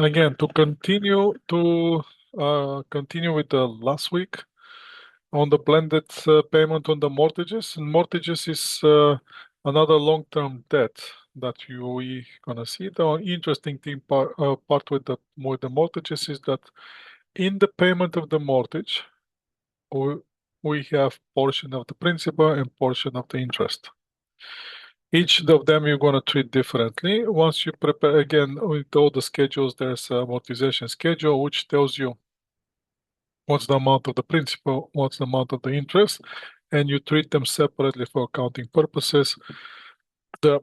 Again, to continue with the last week on the blended payment on the mortgages. And mortgages is another long-term debt that we gonna see. The interesting thing part with the mortgages is that in the payment of the mortgage, we, we have portion of the principal and portion of the interest. Each of them you're going to treat differently. Once you prepare, again, with all the schedules, there's a amortization schedule, which tells you what's the amount of the principal, what's the amount of the interest, and you treat them separately for accounting purposes. The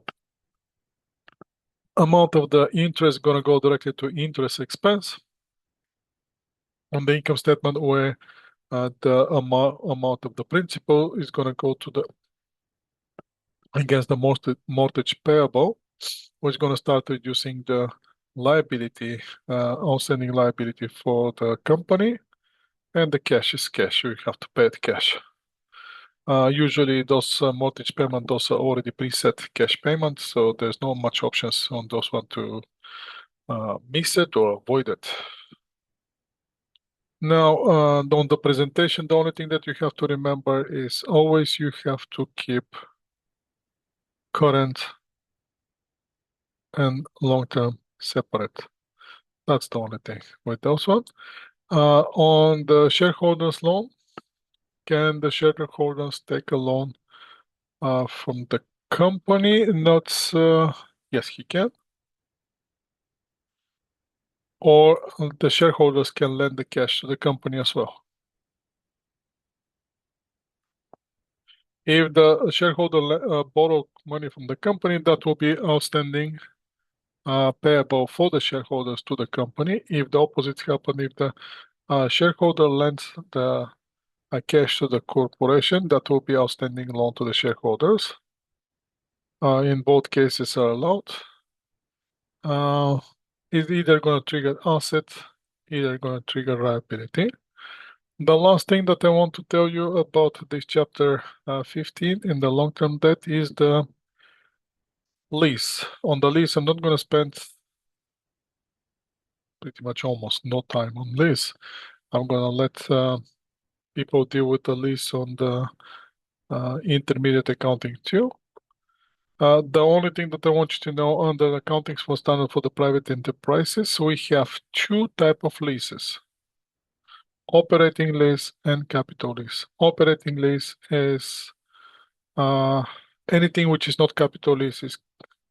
amount of the interest is going to go directly to interest expense on the income statement, where the amount of the principal is going to go to the against the mortgage payable, which is going to start reducing the liability, outstanding liability for the company, and the cash is cash. You have to pay it cash. Usually those mortgage payment, those are already preset cash payments, so there's not much options on those one to miss it or avoid it. Now, on the presentation, the only thing that you have to remember is always you have to keep current and long-term separate. That's the only thing with those one. On the shareholders loan, can the shareholders take a loan from the company? Not, yes, he can. Or the shareholders can lend the cash to the company as well. If the shareholder borrowed money from the company, that will be outstanding payable for the shareholders to the company. If the opposite happens, if the shareholder lends the cash to the corporation, that will be outstanding loan to the shareholders. In both cases are allowed. It's either going to trigger asset, either going to trigger liability. The last thing that I want to tell you about this chapter 15 in the long-term debt is the lease. On the lease, I'm not going to spend pretty much almost no time on lease. I'm going to let people deal with the lease on the intermediate accounting too. The only thing that I want you to know under the accounting standard for the private enterprises, we have two types of leases: operating lease and capital lease. Operating lease is anything which is not capital lease is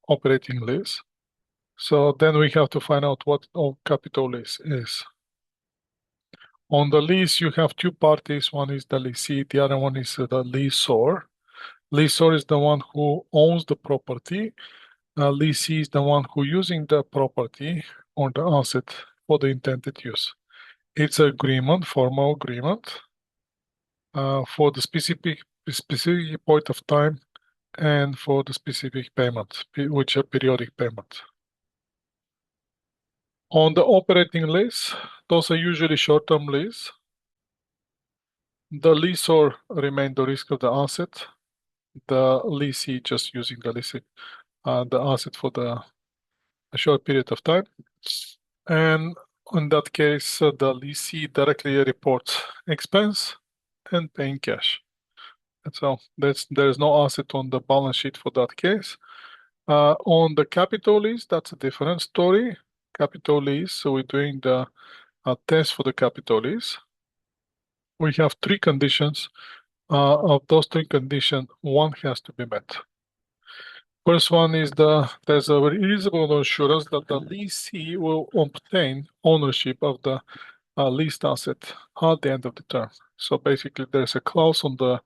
operating lease. So then we have to find out what capital lease is. On the lease, you have two parties. One is the lessee, the other one is the lessor. Lessor is the one who owns the property. Lessee is the one who using the property or the asset for the intended use. It's an agreement, formal agreement, for the specific point of time and for the specific payment, which are periodic payment. On the operating lease, those are usually short-term lease. The lessor remain the risk of the asset. The lessee just using the leasing, the asset for a short period of time. And in that case, the lessee directly reports expense and paying cash. And so there's no asset on the balance sheet for that case. On the capital lease, that's a different story. Capital lease, so we're doing the test for the capital lease. We have three conditions. Of those three conditions, one has to be met. First one is there's a reasonable assurance that the lessee will obtain ownership of the leased asset at the end of the term. So basically, there's a clause on the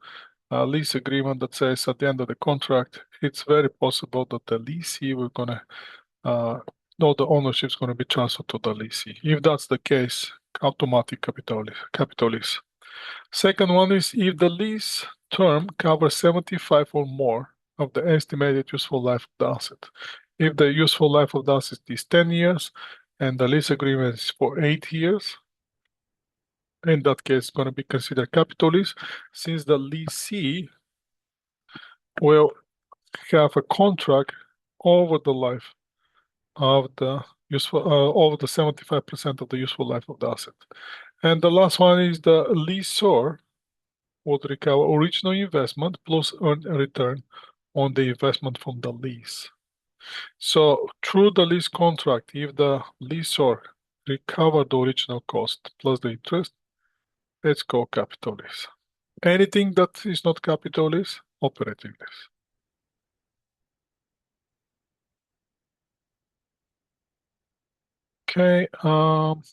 lease agreement that says at the end of the contract, it's very possible that the lessee will gonna no, the ownership is going to be transferred to the lessee. If that's the case, automatic capital lease. Second one is if the lease term covers 75 or more of the estimated useful life of the asset. If the useful life of the asset is 10 years and the lease agreement is for 8 years, in that case, it's going to be considered capital lease, since the lessee will have a contract over the life of the useful over the 75% of the useful life of the asset. And the last one is the lessor would recover original investment plus earn a return on the investment from the lease. So through the lease contract, if the lessor recover the original cost plus the interest, it's called capital lease. Anything that is not capital lease, operating lease. Okay,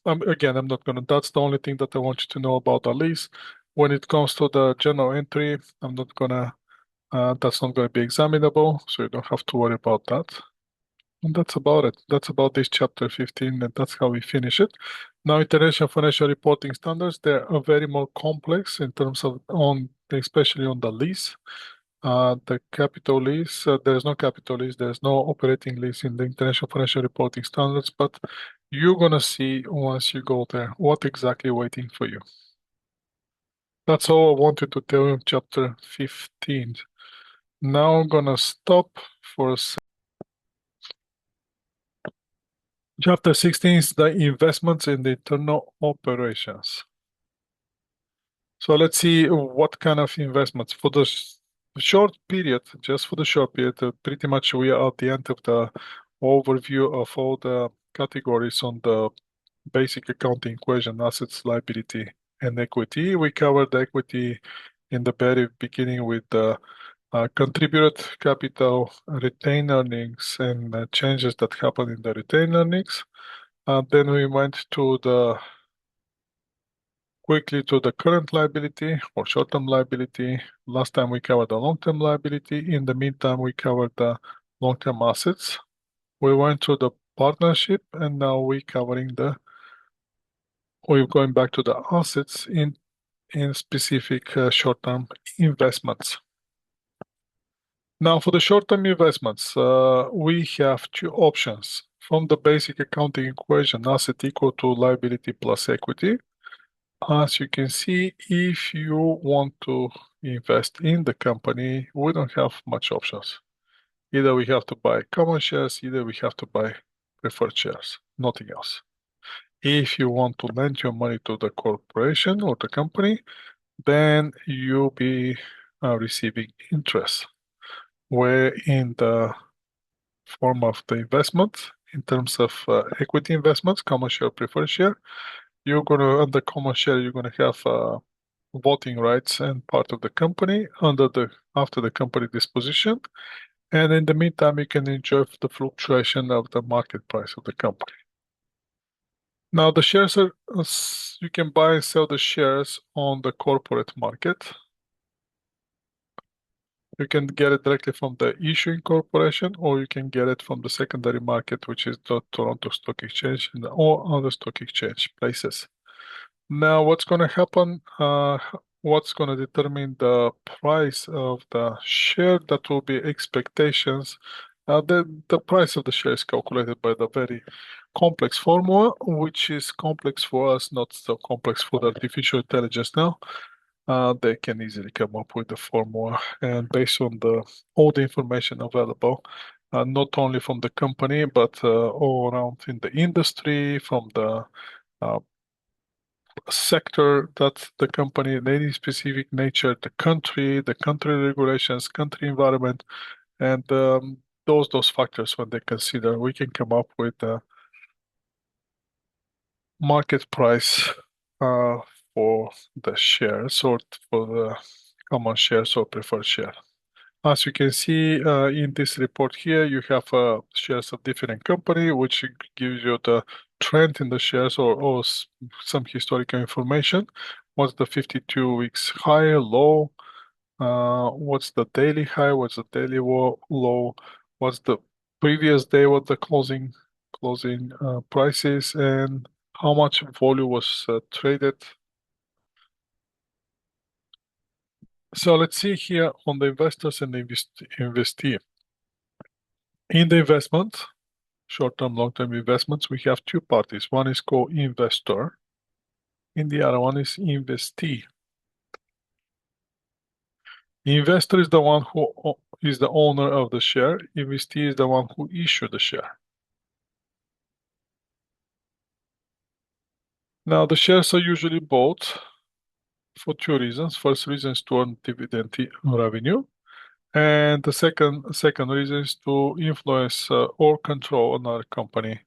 again, I'm not gonna, that's the only thing that I want you to know about the lease. When it comes to the journal entry, I'm not gonna, that's not gonna be examinable, so you don't have to worry about that. And that's about it. That's about this chapter 15, and that's how we finish it. Now, international financial reporting standards, they are very more complex in terms of especially on the lease. The capital lease, there's no capital lease, there's no operating lease in the international financial reporting standards, but you're gonna see once you go there what exactly waiting for you. That's all I wanted to tell you in chapter 15. Now I'm gonna stop for a second. Chapter 16 is the investments in the internal operations. So let's see what kind of investments for the short period, just for the short period, pretty much we are at the end of the overview of all the categories on the basic accounting equation, assets, liability, and equity. We covered the equity in the very beginning with the contributed capital, retained earnings, and changes that happen in the retained earnings. Then we went to the quickly to the current liability or short-term liability. Last time we covered the long-term liability. In the meantime, we covered the long-term assets. We went to the partnership, and now we're going back to the assets in specific short-term investments. Now, for the short-term investments, we have two options. From the basic accounting equation, asset equal to liability plus equity. As you can see, if you want to invest in the company, we don't have much options. Either we have to buy common shares, either we have to buy preferred shares, nothing else. If you want to lend your money to the corporation or the company, then you'll be receiving interest, where in the form of the investment, in terms of equity investments, common share, preferred share, you're gonna, under common share, you're gonna have voting rights and part of the company after the company disposition. And in the meantime, you can enjoy the fluctuation of the market price of the company. Now, the shares are, you can buy and sell the shares on the corporate market. You can get it directly from the issuing corporation, or you can get it from the secondary market, which is the Toronto Stock Exchange and all other stock exchange places. Now, what's going to happen? What's going to determine the price of the share? That will be expectations. The price of the share is calculated by the very complex formula, which is complex for us, not so complex for the artificial intelligence now. They can easily come up with the formula, and based on all the information available, not only from the company, but all around in the industry, from the sector that the company, any specific nature, the country regulations, country environment, and those factors when they consider, we can come up with a market price for the shares or for the common shares or preferred share. As you can see in this report here, you have shares of different company, which gives you the trend in the shares or some historical information. What's the 52 weeks high, low? What's the daily high? What's the daily low? What's the previous day? What the closing prices, and how much volume was traded. So let's see here on the investors and the investee. In the investment, short-term, long-term investments, we have two parties. One is called investor, and the other one is investee. Investor is the one who is the owner of the share. Investee is the one who issued the share. Now, the shares are usually bought for two reasons. First reason is to earn dividend revenue, and the second reason is to influence or control another company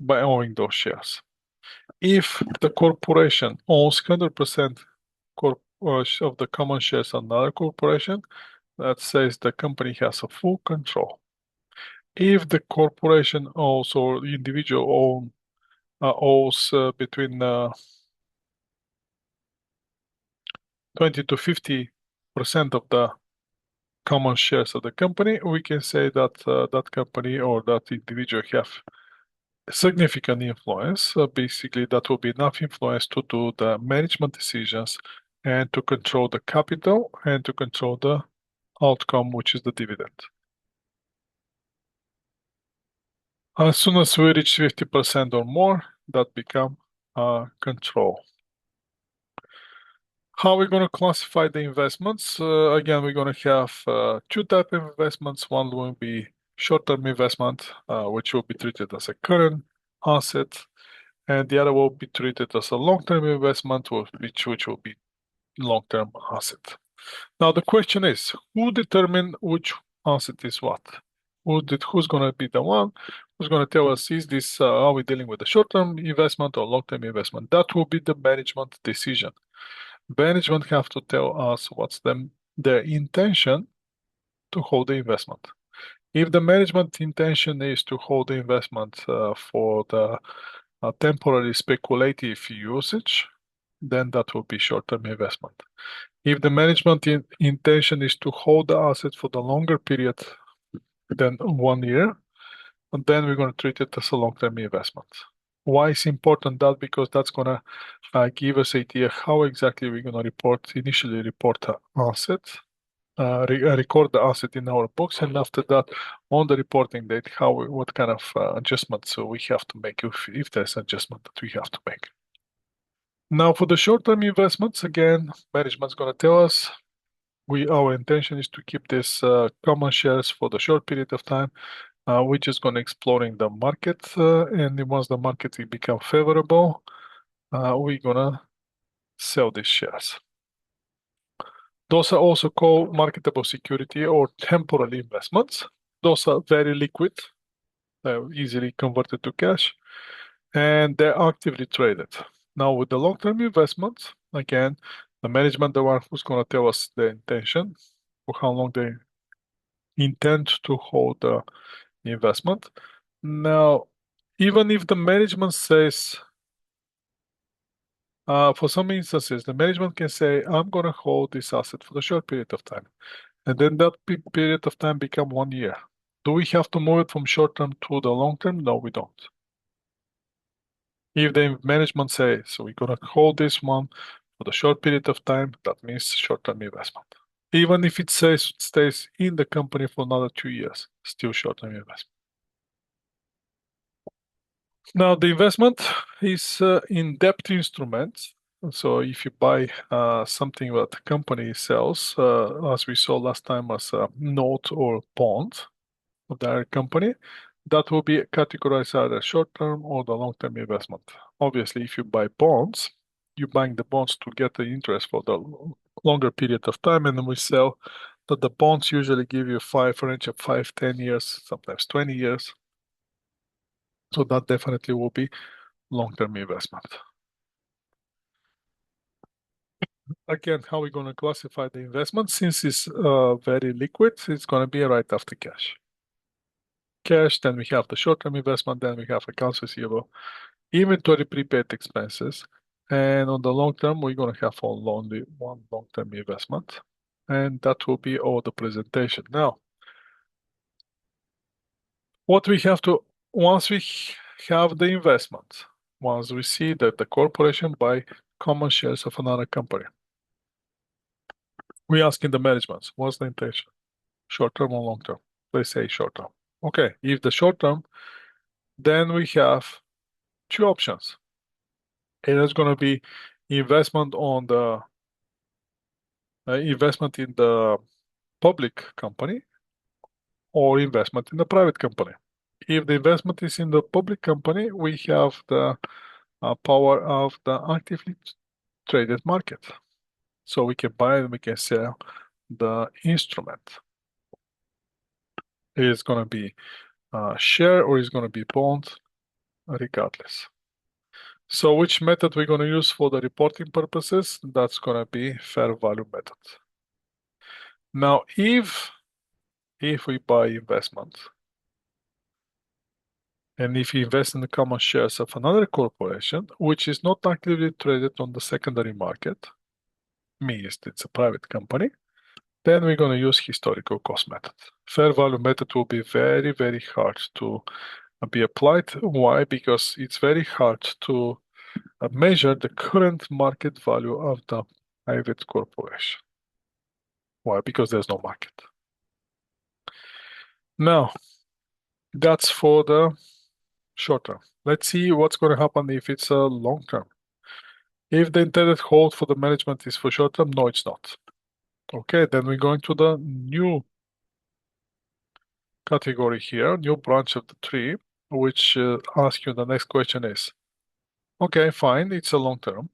by owning those shares. If the corporation owns 100% of the common shares of another corporation, that says the company has a full control. If the corporation owns or the individual owns between 20 to 50% of the common shares of the company, we can say that that company or that individual have significant influence. Basically, that will be enough influence to do the management decisions and to control the capital and to control the outcome, which is the dividend. As soon as we reach 50% or more, that become control. How are we going to classify the investments? Again, we're going to have two types of investments. One will be short-term investment, which will be treated as a current asset, and the other will be treated as a long-term investment, which will be long-term asset. Now, the question is, who determine which asset is what? Who's going to be the one who's going to tell us, is this, are we dealing with a short-term investment or long-term investment? That will be the management decision. Management have to tell us what's their intention to hold the investment. If the management intention is to hold the investment for the temporary speculative usage, then that will be short-term investment. If the management intention is to hold the asset for the longer period than 1 year, then we're going to treat it as a long-term investment. Why is important that? Because that's going to give us idea how exactly we're going to initially report the asset, record the asset in our books, and after that, on the reporting date, what kind of adjustments we have to make if there's adjustment that we have to make. Now, for the short-term investments, again, management's going to tell us our intention is to keep this common shares for the short period of time. We're just going to exploring the market, and once the market will become favorable, we're going to sell these shares. Those are also called marketable security or temporary investments. Those are very liquid, easily converted to cash, and they're actively traded. Now, with the long-term investments, again, the management, the one who's going to tell us the intention for how long they intend to hold the investment. Now, even if the management says, for some instances, the management can say, I'm going to hold this asset for a short period of time. And then that period of time become 1 year. Do we have to move it from short term to the long term? No, we don't. If the management says, so we're going to hold this one for the short period of time, that means short-term investment. Even if it says it stays in the company for another 2 years, still short-term investment. Now, the investment is in debt instruments. So if you buy something that the company sells, as we saw last time as a note or bond of the company, that will be categorized either short-term or the long-term investment. Obviously, if you buy bonds, you're buying the bonds to get the interest for the longer period of time, and then we sell that the bonds usually give you range of 5, 10 years, sometimes 20 years. So that definitely will be long-term investment. Again, how are we going to classify the investment? Since it's very liquid, it's going to be right after cash. Cash, then we have the short-term investment, then we have accounts receivable, inventory, prepaid expenses, and on the long term, we're going to have only one long-term investment, and that will be all the presentation. Now, what we have to, once we have the investment, once we see that the corporation buy common shares of another company, we ask in the management, what's the intention? Short-term or long-term? They say short-term. Okay, if the short-term, then we have two options. It is going to be investment on the investment in the public company or investment in the private company. If the investment is in the public company, we have the power of the actively traded market. So we can buy and we can sell the instrument. It's going to be a share or it's going to be bond, regardless. So which method we're going to use for the reporting purposes? That's going to be fair value method. Now, if we buy investment, and if you invest in the common shares of another corporation, which is not actively traded on the secondary market, means it's a private company, then we're going to use historical cost method. Fair value method will be very, very hard to be applied. Why? Because it's very hard to measure the current market value of the private corporation. Why? Because there's no market. Now, that's for the short term. Let's see what's going to happen if it's a long term. If the intended hold for the management is for short term, no, it's not. Okay, then we're going to the new category here, new branch of the tree, which asks you the next question is, okay, fine, it's a long term.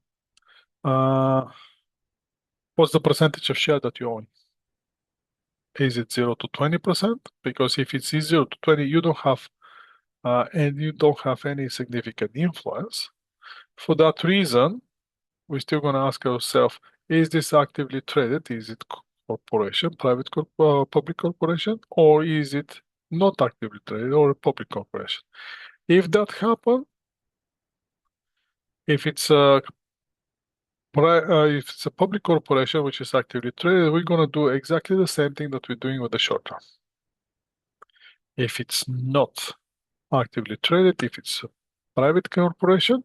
What's the percentage of share that you own? Is it 0 to 20%? Because if it's 0 to 20, you don't have any significant influence. For that reason, we're still going to ask ourselves, is this actively traded? Is it corporation, public corporation, or is it not actively traded or a public corporation? If that happens, if it's a public corporation which is actively traded, we're going to do exactly the same thing that we're doing with the short term. If it's not actively traded, if it's a private corporation,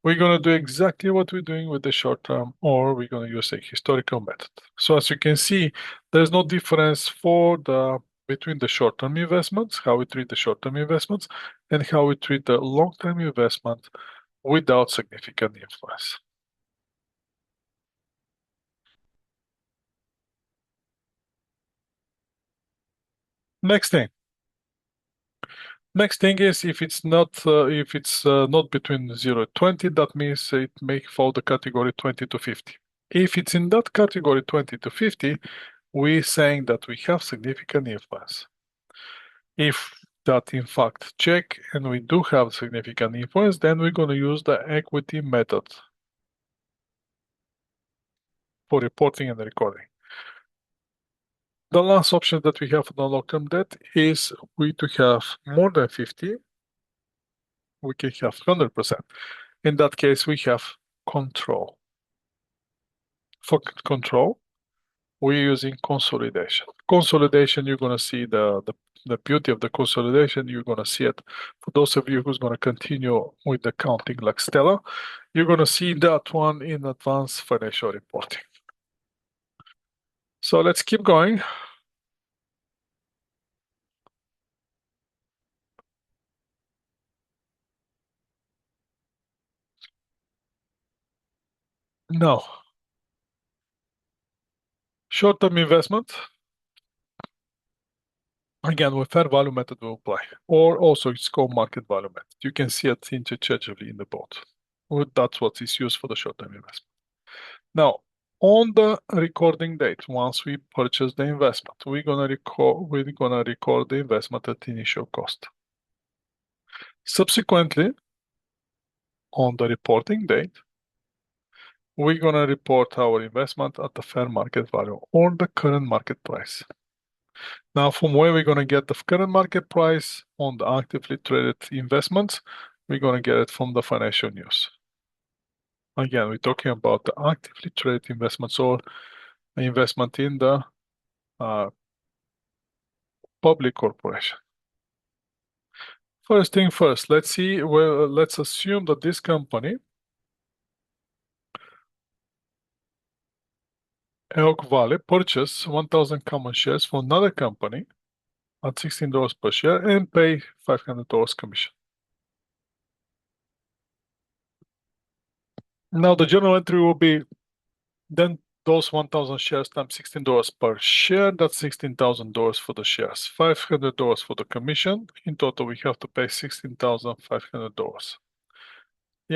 we're going to do exactly what we're doing with the short term, or we're going to use a historical method. So as you can see, there's no difference between the short-term investments, how we treat the short-term investments, and how we treat the long-term investment without significant influence. Next thing. Next thing is if it's not between 0 and 20, that means it may fall the category 20 to 50. If it's in that category 20 to 50, we're saying that we have significant influence. If that in fact check and we do have significant influence, then we're going to use the equity method for reporting and recording. The last option that we have for the long-term debt is we to have more than 50, we can have 100%. In that case, we have control. For control, we're using consolidation. Consolidation, you're going to see the beauty of the consolidation. You're going to see it. For those of you who's going to continue with the counting like Stella, you're going to see that one in advanced financial reporting. So let's keep going. Now, short-term investment. Again, with fair value method will apply, or also it's called market value method. You can see it interchangeably in the both. That's what is used for the short-term investment. Now, on the recording date, once we purchase the investment, we're gonna record the investment at initial cost. Subsequently, on the reporting date, we're gonna report our investment at the fair market value or the current market price. Now, from where we're gonna get the current market price on the actively traded investments, we're gonna get it from the financial news. Again, we're talking about the actively traded investments or investment in the public corporation. First thing first, let's assume that this company, Elk Valley, purchased 1,000 common shares from another company at $16 per share and pay $500 commission. Now the journal entry will be then those 1,000 shares times $16 per share, that's $16,000 for the shares, $500 for the commission. In total, we have to pay $16,500.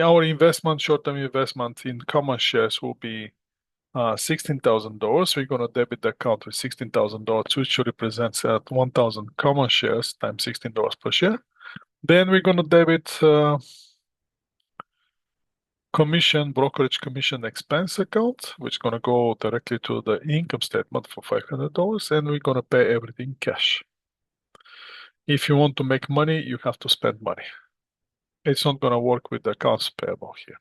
our investment, short-term investment in common shares will be $16,000. We're going to debit the account with $16,000, which represents 1,000 common shares times $16 per share. Then we're going to debit brokerage commission expense account, which is going to go directly to the income statement for $500, and we're going to pay everything cash. If you want to make money, you have to spend money. It's not going to work with the accounts payable here.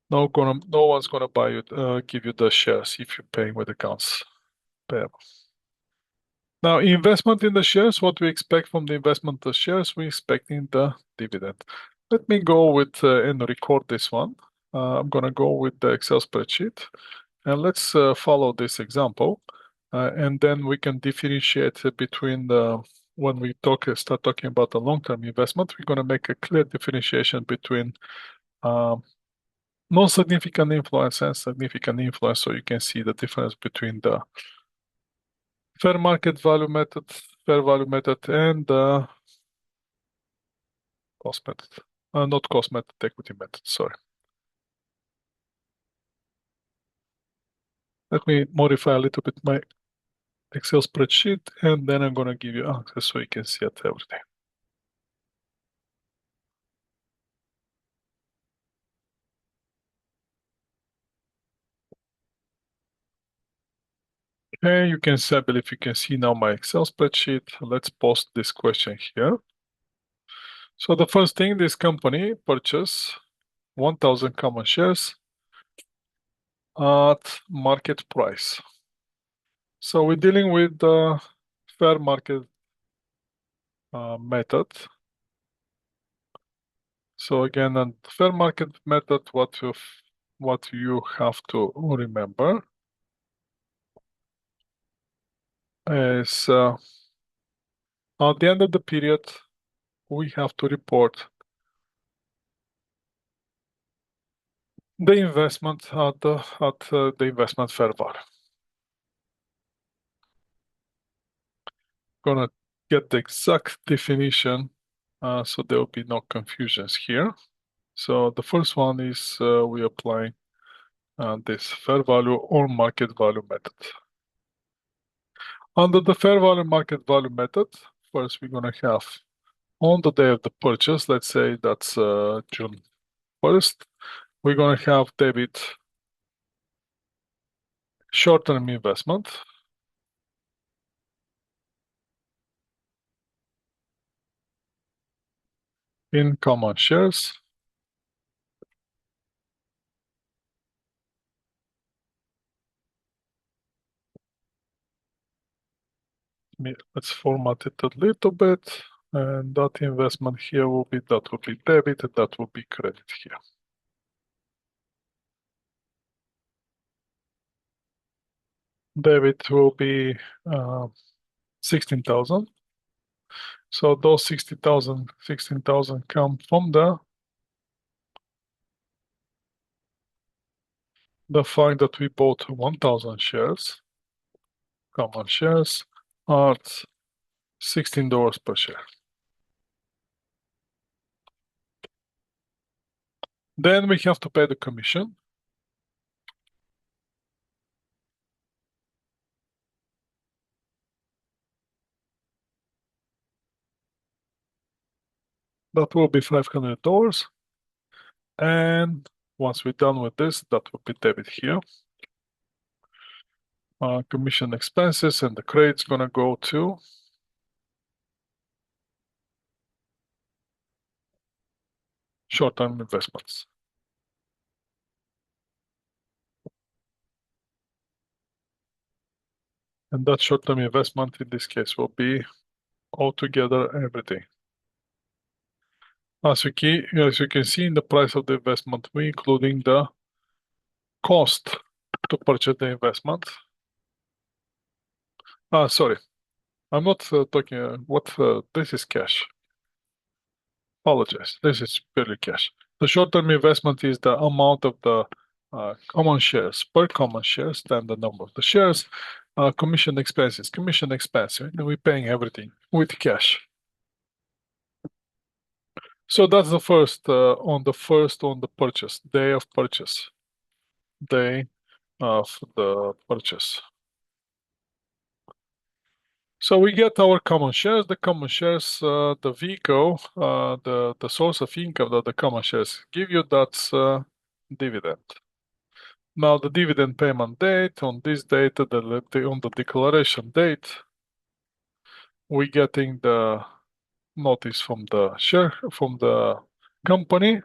No one's going to buy you, give you the shares if you're paying with accounts payable. Now, investment in the shares, what we expect from the investment of shares, we're expecting the dividend. Let me go with and record this one. I'm going to go with the Excel spreadsheet, and let's follow this example, and then we can differentiate between the when we start talking about the long-term investment. We're going to make a clear differentiation between non-significant influence and significant influence, so you can see the difference between the fair value method, and the cost method. Not cost method, equity method, sorry. Let me modify a little bit my Excel spreadsheet, and then I'm going to give you access so you can see it everything. Okay, you can see, I believe you can see now my Excel spreadsheet. Let's post this question here. So the first thing, this company purchased 1,000 common shares at market price. So we're dealing with the fair market method. So again, on fair market method, what you have to remember is at the end of the period, we have to report the investment at the investment fair value. Gonna get the exact definition, so there will be no confusions here. So the first one is we apply this fair value or market value method. Under the fair value market value method, first we're gonna have on the day of the purchase, let's say that's June 1st, we're gonna have debit short-term investment in common shares. Let's format it a little bit, and that investment here will be debit, and that will be credit here. Debit will be 16,000. So those 16,000 come from the fact that we bought 1,000 shares, common shares, at $16 per share. Then we have to pay the commission. That will be $500. And once we're done with this, that will be debit here. Commission expenses, and the credit's gonna go to short-term investments. And that short-term investment in this case will be altogether everything. As you can see in the price of the investment, we're including the cost to purchase the investment. Sorry, I'm not talking this is cash. Apologize, this is purely cash. The short-term investment is the amount of the common shares per common shares, then the number of the shares, commission expense, and we're paying everything with cash. So that's the first on the purchase, day of purchase, day of the purchase. So we get our common shares. The common shares, the vehicle, the source of income that the common shares give you, that's dividend. Now the dividend payment date, on this date, on the declaration date, we getting the notice from the company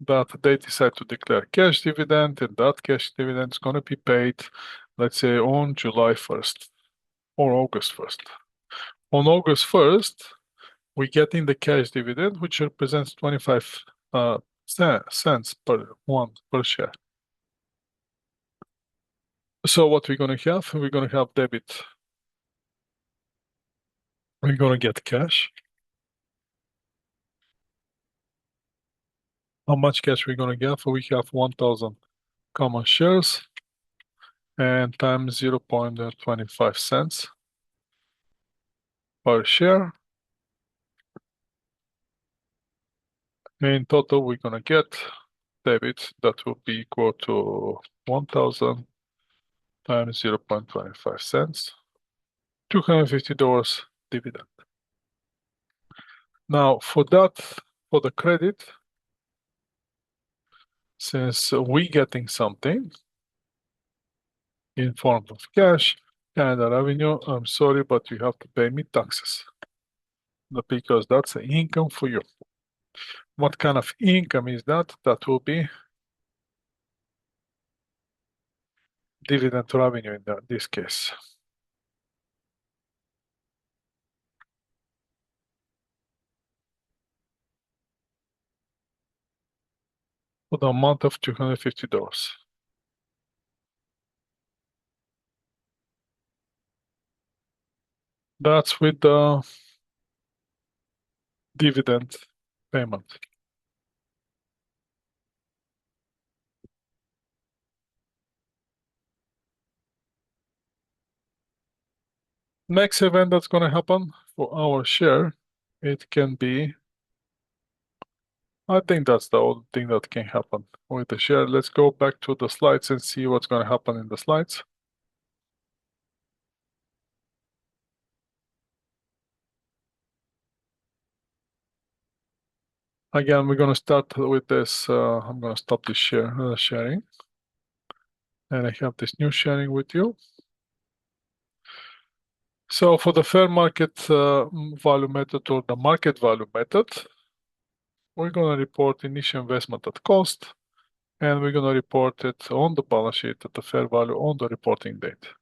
that they decide to declare cash dividend, and that cash dividend is going to be paid, let's say, on July 1st or August 1st. On August 1st, we get in the cash dividend, which represents 25 cents per share. So what we're going to have? We're going to have debit. We're going to get cash. How much cash we're going to get? We have 1,000 common shares and times 0.25 cents per share. In total, we're going to get debit that will be equal to 1,000 times 0.25 cents, $250 dividend. Now, for the credit, since we getting something in form of cash and a revenue, I'm sorry, but you have to pay me taxes because that's an income for you. What kind of income is that? That will be dividend revenue in this case. For the amount of $250. That's with the dividend payment. Next event that's going to happen for our share, it can be, I think that's the only thing that can happen with the share. Let's go back to the slides and see what's going to happen in the slides. Again, we're going to start with this. I'm going to stop this sharing. And I have this new sharing with you. So for the fair market value method or the market value method, we're going to report initial investment at cost, and we're going to report it on the balance sheet at the fair value on the reporting date.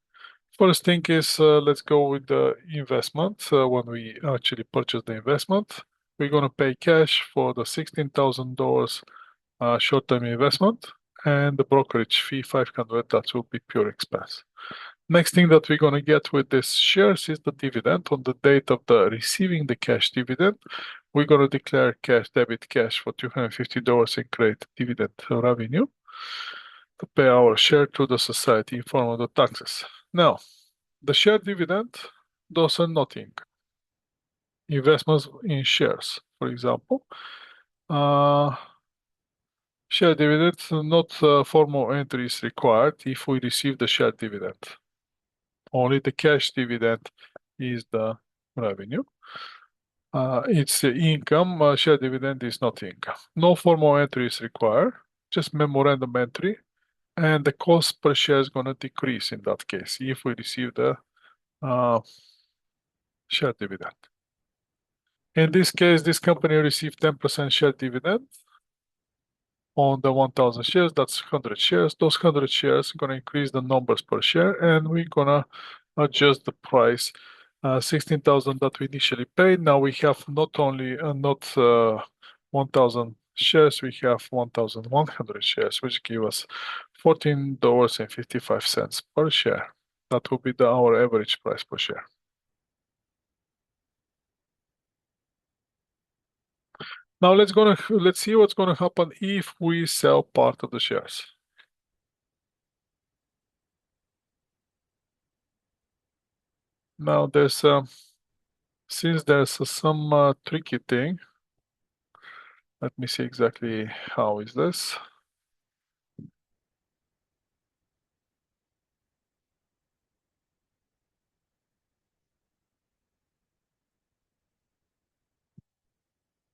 First thing is, let's go with the investment. When we actually purchase the investment, we're going to pay cash for the $16,000 short-term investment, and the brokerage fee, 500, that will be pure expense. Next thing that we're going to get with this shares is the dividend. On the date of the receiving the cash dividend, we're going to declare cash, debit cash for $250 and create dividend revenue to pay our share to the society in form of the taxes. Now, the share dividend, those are nothing. Investments in shares, for example. Share dividend, not formal entry is required if we receive the share dividend. Only the cash dividend is the revenue. It's the income. Share dividend is not income. No formal entry is required, just memorandum entry. And the cost per share is going to decrease in that case if we receive the share dividend. In this case, this company received 10% share dividend on the 1,000 shares. That's 100 shares. Those 100 shares are going to increase the numbers per share, and we're going to adjust the price. 16,000 that we initially paid. Now we have not only 1,000 shares, we have 1,100 shares, which give us $14.55 per share. That will be our average price per share. Now let's see what's going to happen if we sell part of the shares. Now since there's some tricky thing, Let me see exactly how is this.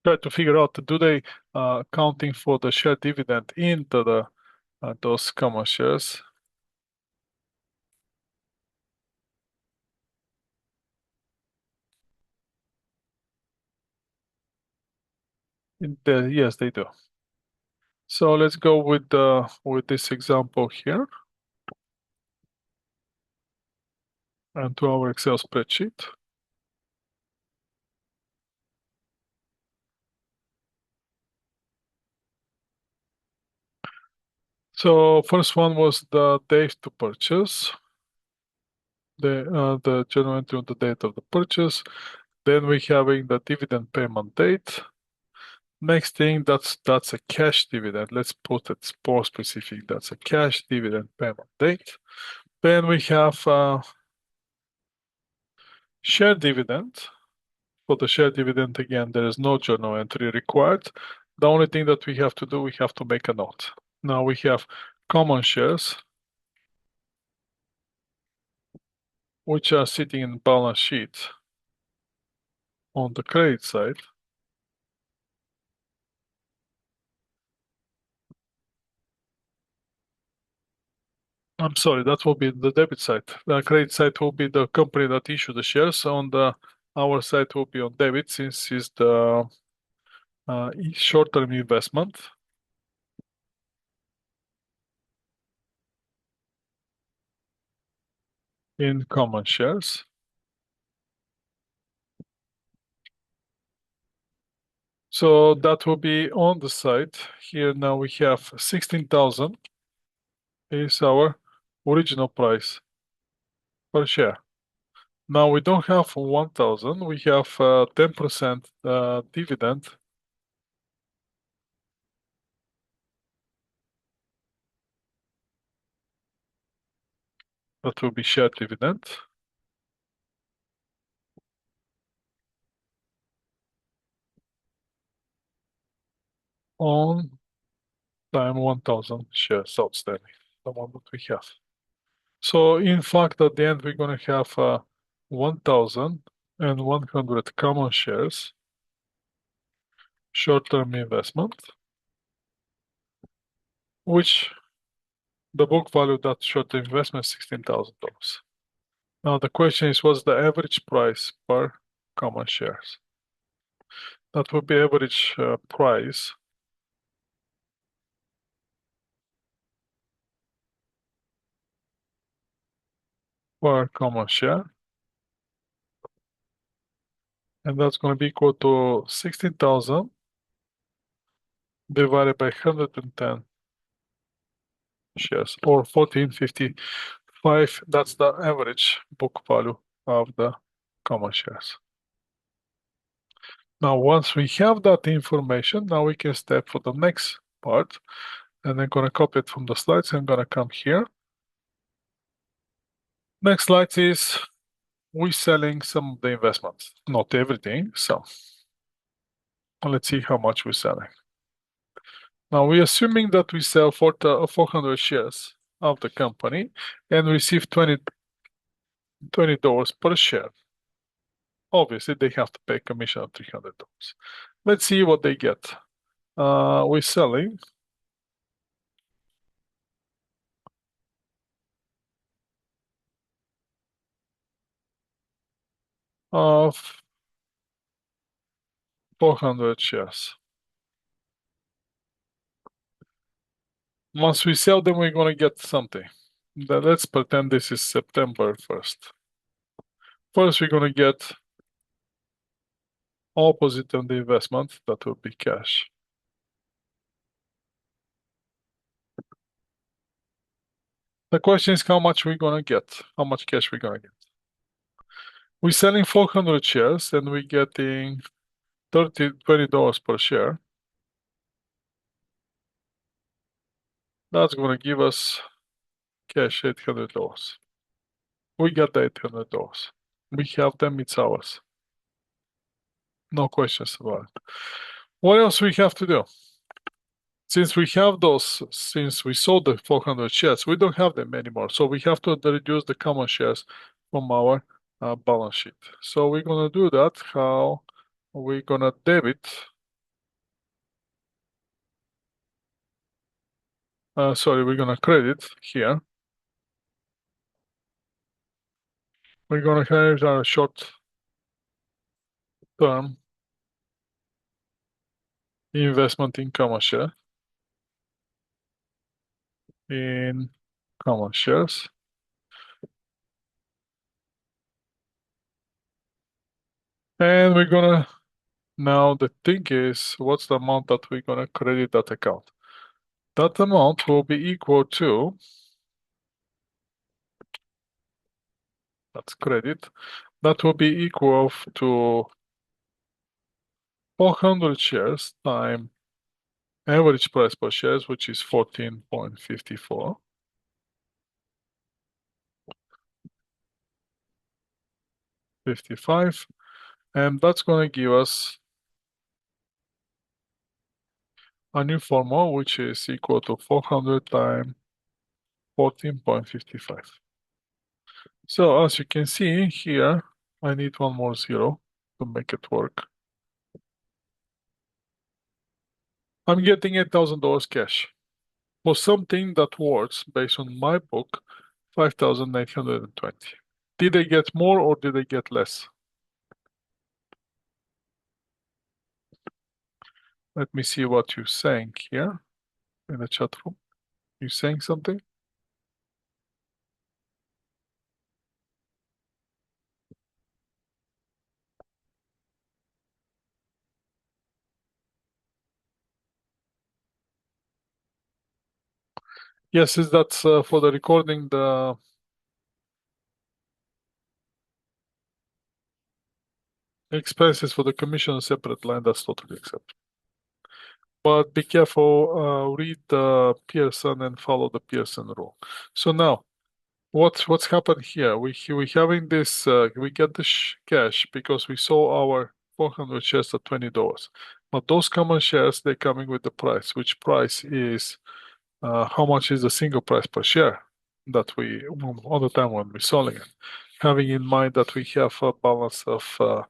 Try to figure out, do they counting for the share dividend into the those common shares? Yes, they do. So let's go with this example here and to our Excel spreadsheet. So first one was the date to purchase, the journal entry on the date of the purchase. Then we having the dividend payment date. Next thing, that's a cash dividend. Let's put it more specific. That's a cash dividend payment date. Then we have share dividend. For the share dividend, again, there is no journal entry required. The only thing that we have to do, we have to make a note. Now we have common shares, which are sitting in balance sheet on the credit side. I'm sorry, that will be the debit side. The credit side will be the company that issued the shares. On the our side will be on debit since it's the short-term investment. In common shares. So that will be on the side. Here now we have 16,000 is our original price per share. Now we don't have 1,000, we have 10% dividend. That will be share dividend. On time 1,000 shares outstanding, the one that we have. So in fact, at the end, we're going to have 1,100 common shares, short-term investment, which the book value of that short-term investment is $16,000. Now the question is, what's the average price per common shares? That would be average price per common share, and that's going to be equal to 16,000 divided by 110 shares, or 1455. That's the average book value of the common shares. Now, once we have that information, now we can step for the next part, and I'm going to copy it from the slides. I'm going to come here. Next slide is we're selling some of the investments, not everything. So let's see how much we're selling. Now we're assuming that we sell 400 shares of the company and receive $20 per share. Obviously, they have to pay commission of $300. Let's see what they get. We're selling of 400 shares. Once we sell them, we're going to get something. Then let's pretend this is September 1st. First, we're going to get opposite on the investment, that will be cash. The question is how much we're going to get, how much cash we're going to get. We're selling 400 shares and we're getting $20 per share. That's going to give us cash $800. We got the $800. We have them, it's ours. No questions about it. What else we have to do? Since we have those, since we sold the 400 shares, we don't have them anymore. So we have to reduce the common shares from our balance sheet. So we're gonna do that. How? We're gonna debit. Sorry, we're gonna credit here. We're gonna have our short-term investment in common share in common shares. And we're gonna, now the thing is, what's the amount that we're gonna credit that account? That amount will be equal to, that's credit, that will be equal to 400 shares times average price per shares, which is 14.54, 55, and that's gonna give us a new formula, which is equal to 400 times 14.55. So as you can see here, I need one more zero to make it work. I'm getting $8,000 cash for something that works based on my book, 5,820. Did they get more or did they get less? Let me see what you're saying here in the chat room. You saying something? Yes, is that for the recording, the expenses for the commission separate line, that's totally acceptable. But be careful, read the Pearson and follow the Pearson rule. So now, what's happened here? We having this, we get the cash because we sold our 400 shares at $20. But those common shares, they're coming with the price, which price is how much is the single price per share that we all the time when we're selling it, having in mind that we have a balance of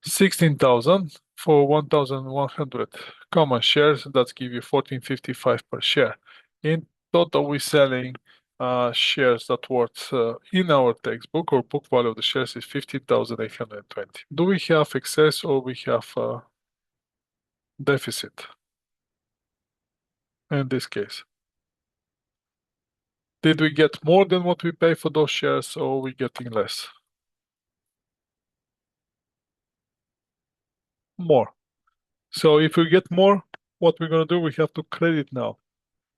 16,000 for 1,100 common shares. That give you 14.55 per share. In total, we're selling shares that worth in our textbook or book value of the shares is 15,820. Do we have excess or we have deficit in this case? Did we get more than what we pay for those shares or are we getting less? More. So if we get more, what we're gonna do, we have to credit now.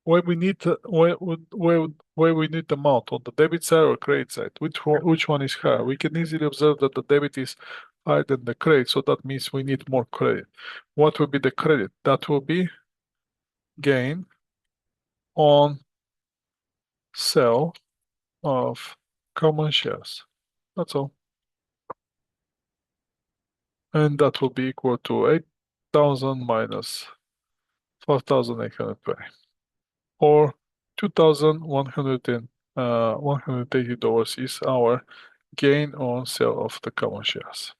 Where we need where we need the amount on the debit side or credit side? Which one is higher? We can easily observe that the debit is higher than the credit, so that means we need more credit. What will be the credit? That will be gain on sale of common shares. That's all. And that will be equal to 8,000 minus 4,820, or 2,180 dollars is our gain on sale of the common shares.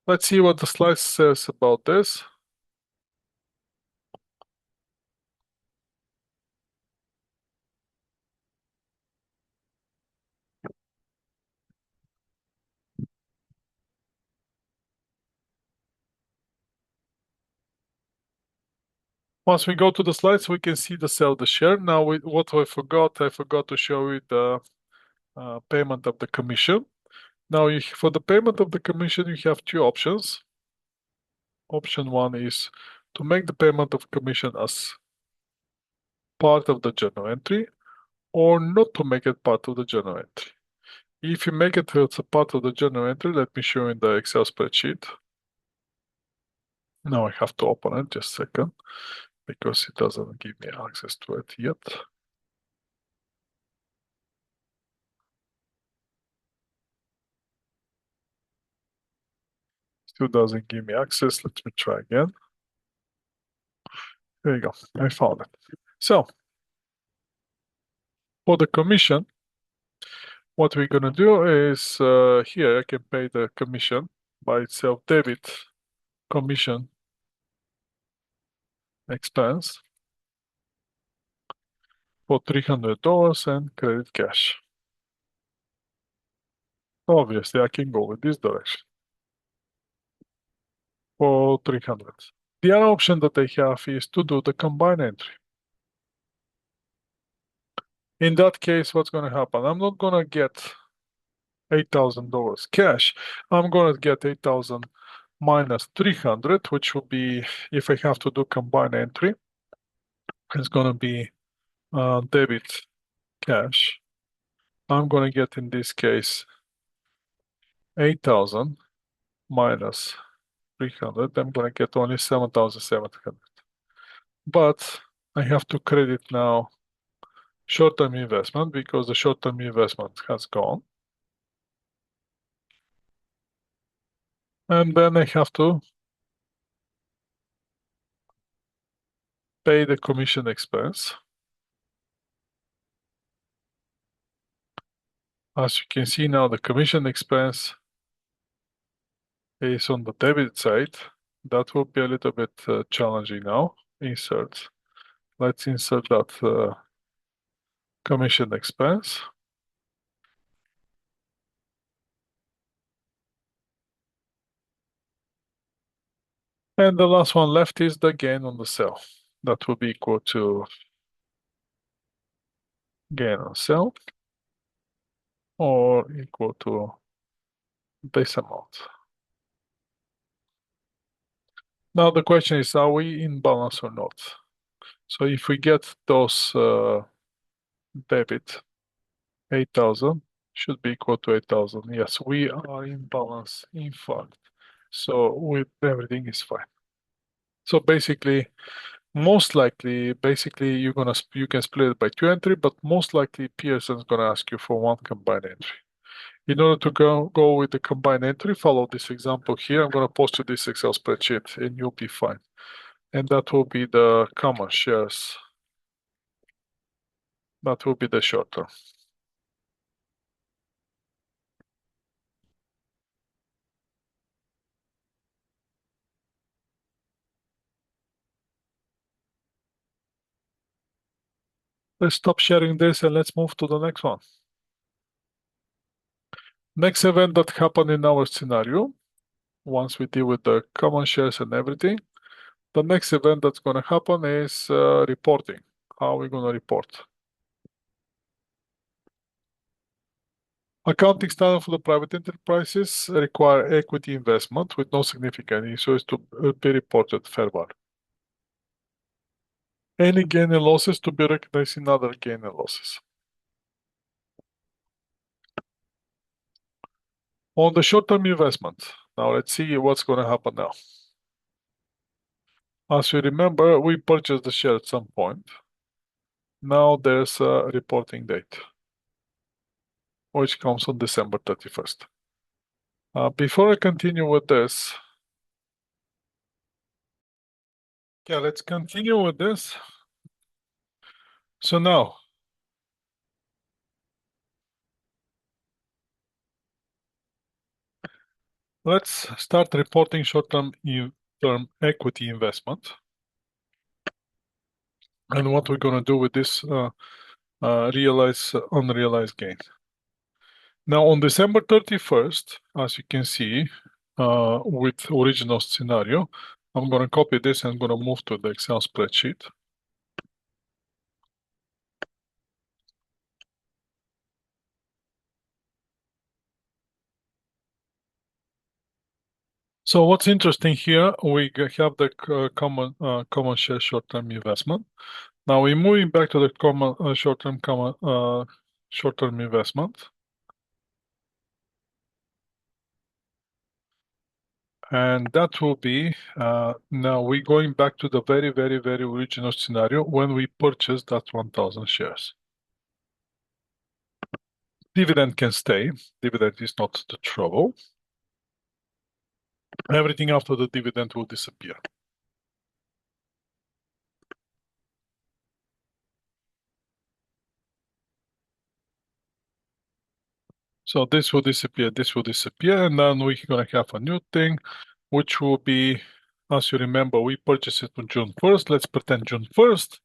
Let's see what the slide says about this. Once we go to the slides, we can see the sell the share. Now, what I forgot to show you the payment of the commission. Now, for the payment of the commission, you have two options. Option one is to make the payment of commission as part of the journal entry, or not to make it part of the journal entry. If you make it as a part of the journal entry, let me show you in the Excel spreadsheet. Now I have to open it, just a second, because it doesn't give me access to it yet. Two doesn't give me access. Let me try again. There you go. I found it. So for the commission, what we're gonna do is here I can pay the commission by itself, debit commission expense for $300 and credit cash. Obviously, I can go with this direction for 300. The other option that I have is to do the combined entry. In that case, what's going to happen? I'm not going to get $8,000 cash. I'm going to get 8,000 minus 300, which will be, if I have to do combined entry, it's going to be debit cash. I'm going to get, in this case, 8,000 minus 300. I'm going to get only 7,700. But I have to credit now short-term investment because the short-term investment has gone. And then I have to pay the commission expense. As you can see now, the commission expense is on the debit side. That will be a little bit challenging now. Insert. Let's insert that commission expense. And the last one left is the gain on the sale. That will be equal to gain on sale or equal to this amount. Now the question is, are we in balance or not? So if we get those debit 8,000 should be equal to 8,000. Yes, we are in balance, in fact. So with everything is fine. So basically, most likely, basically you can split it by two entry, but most likely Pearson's gonna ask you for one combined entry. In order to go with the combined entry, follow this example here. I'm gonna post you this Excel spreadsheet and you'll be fine. And that will be the common shares. That will be the short term. Let's stop sharing this and let's move to the next one. Next event that happened in our scenario, once we deal with the common shares and everything, the next event that's going to happen is reporting. How are we going to report? Accounting standard for the private enterprises require equity investment with no significant issues to be reported fair value. Any gain and losses to be recognized in other gain and losses. On the short-term investment, now let's see what's going to happen now. As you remember, we purchased the share at some point. Now there's a reporting date, which comes on December 31st. Before I continue with this, let's continue with this. So now, let's start reporting short-term equity investment. And what we're going to do with this realized unrealized gain. Now on December 31st, as you can see, with original scenario, I'm going to copy this and I'm going to move to the Excel spreadsheet. So what's interesting here, we have the common share short-term investment. Now we're moving back to the common short-term investment. And that will be, now we're going back to the very, very, very original scenario when we purchased that 1,000 shares. Dividend can stay. Dividend is not the trouble. Everything after the dividend will disappear. So this will disappear, and then we're gonna have a new thing, which will be, as you remember, we purchased it on June 1st. Let's pretend June 1st.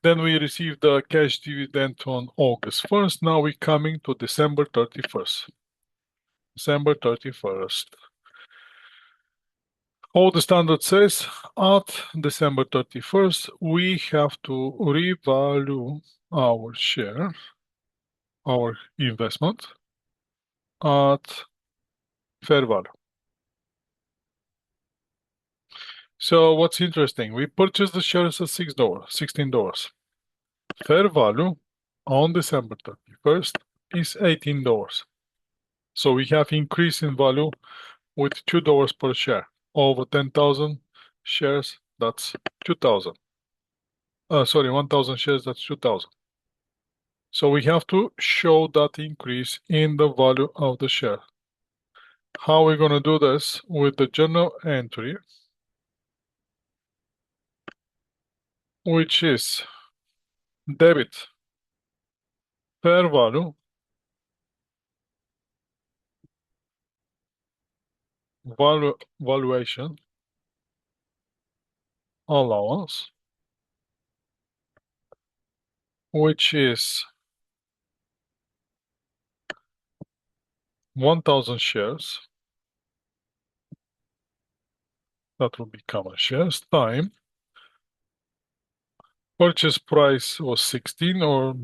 Then we received the cash dividend on August 1st. Now we're coming to December 31st. December 31st. All the standard says at December 31st, we have to revalue our share, our investment at fair value. So what's interesting, we purchased the shares at $6, $16. Fair value on December 31st is $18. So we have increase in value with $2 per share. Over 10,000 shares, that's 2,000. Sorry, 1,000 shares, that's 2,000. So we have to show that increase in the value of the share. How are we going to do this? With the journal entry, which is debit fair value, valuation allowance, which is 1,000 shares, that will be common shares, time purchase price was 16, or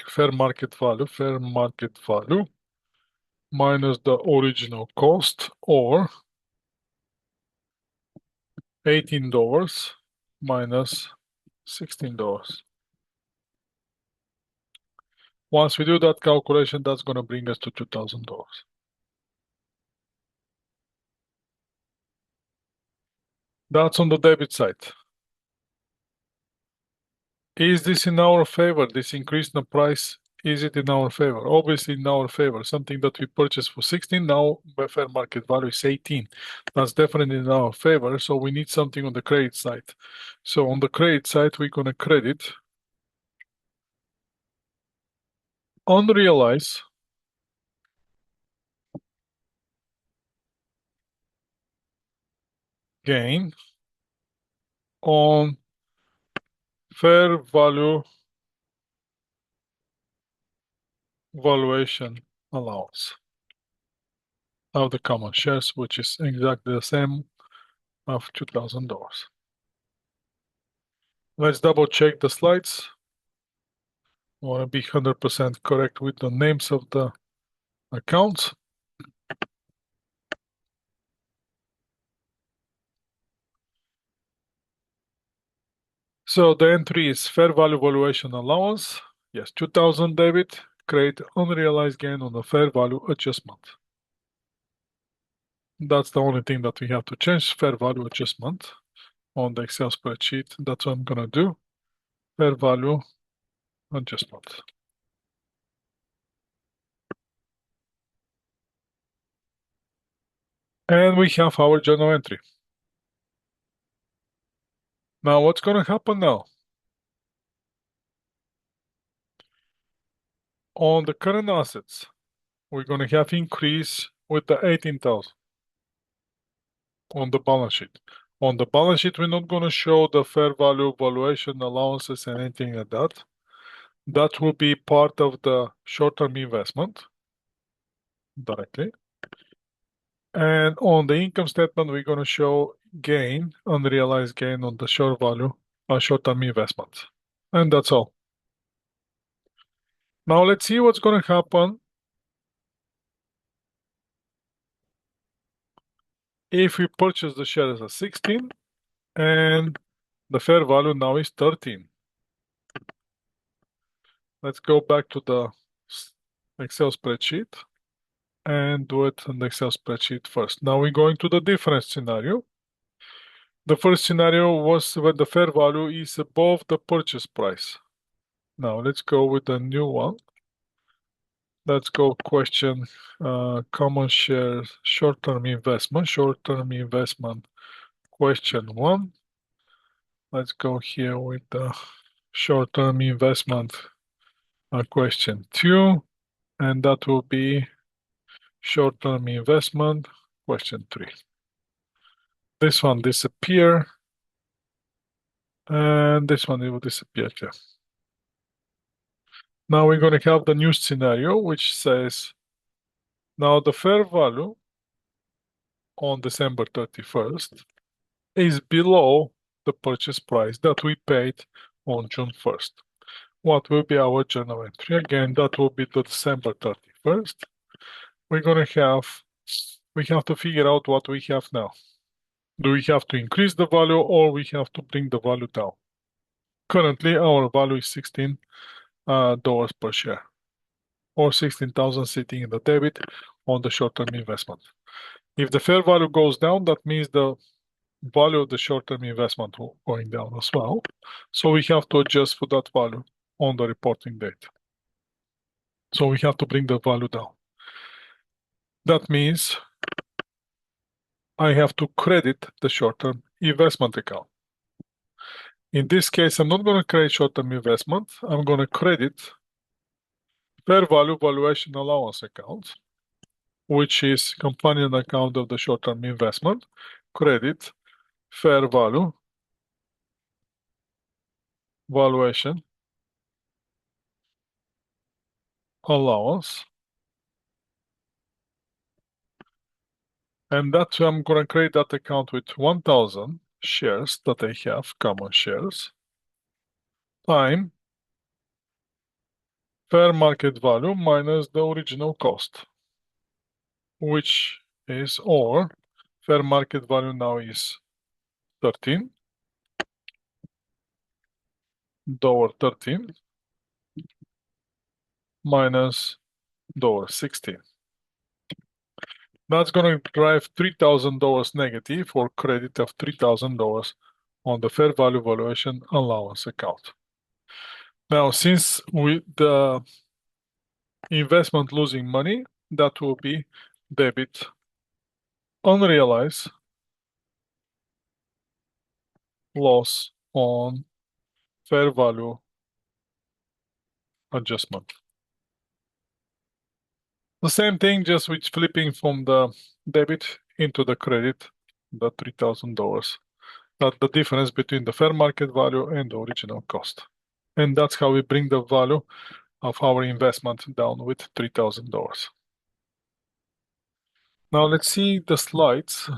fair market value minus the original cost, or $18 minus $16. Once we do that calculation, that's going to bring us to $2,000. That's on the debit side. Is this in our favor? This increase in the price, is it in our favor? Obviously in our favor. Something that we purchased for 16, now by fair market value is 18. That's definitely in our favor. So we need something on the credit side. So on the credit side, we're going to credit unrealized gain on fair value valuation allowance of the common shares, which is exactly the same of $2,000. Let's double check the slides. I want to be 100% correct with the names of the accounts. So the entry is fair value valuation allowance. Yes, 2,000 debit, create unrealized gain on the fair value adjustment. That's the only thing that we have to change, fair value adjustment on the Excel spreadsheet. That's what I'm gonna do, fair value adjustment. And we have our journal entry. Now what's gonna happen now? On the current assets, we're gonna have increase with the 18,000 on the balance sheet. On the balance sheet, we're not gonna show the fair value valuation allowances and anything like that. That will be part of the short-term investment directly. And on the income statement, we're gonna show gain, unrealized gain on the short-term investments. And that's all. Now let's see what's gonna happen if we purchase the shares at 16 and the fair value now is 13. Let's go back to the Excel spreadsheet and do it in the Excel spreadsheet first. Now we're going to the different scenario. The first scenario was when the fair value is above the purchase price. Now let's go with the new one. Let's go question common shares, short-term investment. Short-term investment question 1. Let's go here with the short-term investment question 2. And that will be short-term investment question 3. This one disappear. And this one will disappear too. Now we're going to have the new scenario, which says, now the fair value on December 31st is below the purchase price that we paid on June 1st. What will be our journal entry? Again, that will be the December 31st. We have to figure out what we have now. Do we have to increase the value or we have to bring the value down? Currently, our value is $16 per share, or 16,000 sitting in the debit on the short-term investment. If the fair value goes down, that means the value of the short-term investment going down as well. So we have to adjust for that value on the reporting date. So we have to bring the value down. That means I have to credit the short-term investment account. In this case, I'm not going to credit short-term investment. I'm going to credit fair value valuation allowance account, which is companion account of the short-term investment. Credit fair value valuation allowance, and that's why I'm going to create that account with 1,000 shares that I have, common shares, time fair market value minus the original cost, which is, or fair market value now is $13, $13 minus $16. That's going to drive $3,000 negative, or credit of $3,000 on the fair value valuation allowance account. Now, since the investment losing money, that will be debit unrealized loss on fair value adjustment. The same thing, just with flipping from the debit into the credit, the $3,000. That's the difference between the fair market value and the original cost. And that's how we bring the value of our investment down with $3,000. Now let's see the slides,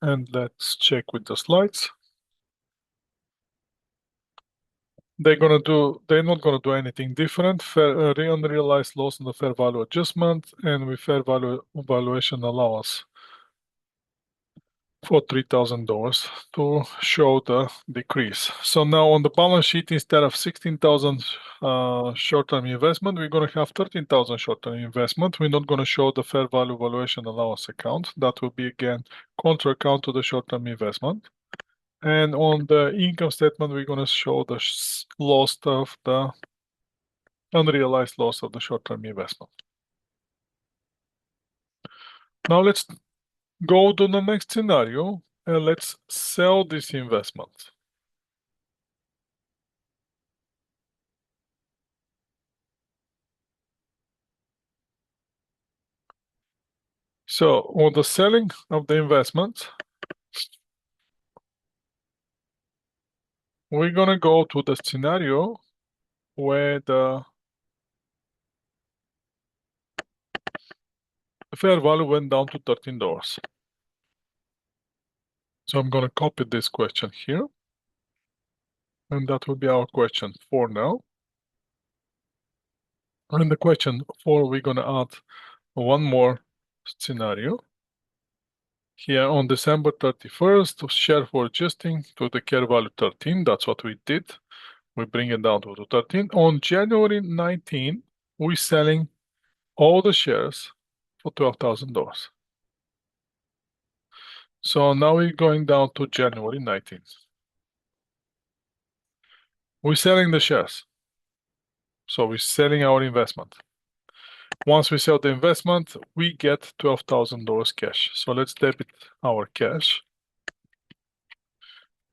and let's check with the slides. They're not gonna do anything different. Unrealized loss on the fair value adjustment, and with fair value valuation allowance for $3,000 to show the decrease. So now on the balance sheet, instead of 16,000 short-term investment, we're going to have 13,000 short-term investment. We're not going to show the fair value valuation allowance account. That will be again contra account to the short-term investment. And on the income statement, we're going to show the loss of the unrealized loss of the short-term investment. Now let's go to the next scenario and let's sell this investment. So on the selling of the investment, we're gonna go to the scenario where the fair value went down to $13. So I'm gonna copy this question here, and that will be our question 4 now. And the question 4, we're gonna add one more scenario. Here on December 31st, share for adjusting to the care value 13. That's what we did. We bring it down to 13. On January 19, we're selling all the shares for $12,000. So now we're going down to January 19th. We're selling the shares. So we're selling our investment. Once we sell the investment, we get $12,000 cash. So let's debit our cash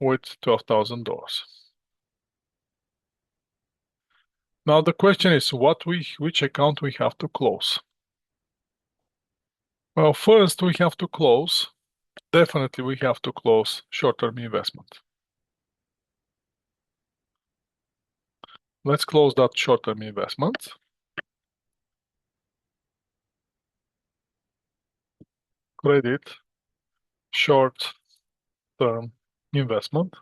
with $12,000. Now the question is which account we have to close. Well, first we have to close, definitely we have to close short-term investment. Let's close that short-term investment. Credit short-term investment.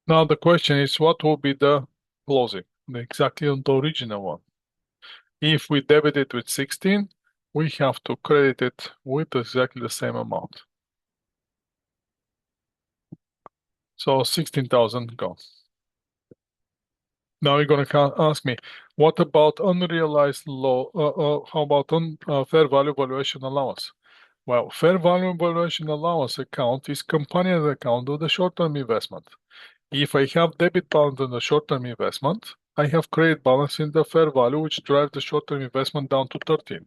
Now the question is what will be the closing? Exactly on the original one. If we debit it with 16, we have to credit it with exactly the same amount. So 16,000 gone. Now you're going to ask me, what about unrealized how about fair value valuation allowance? Well, fair value valuation allowance account is companion account of the short-term investment. If I have debit balance in the short-term investment, I have credit balance in the fair value, which drives the short-term investment down to 13.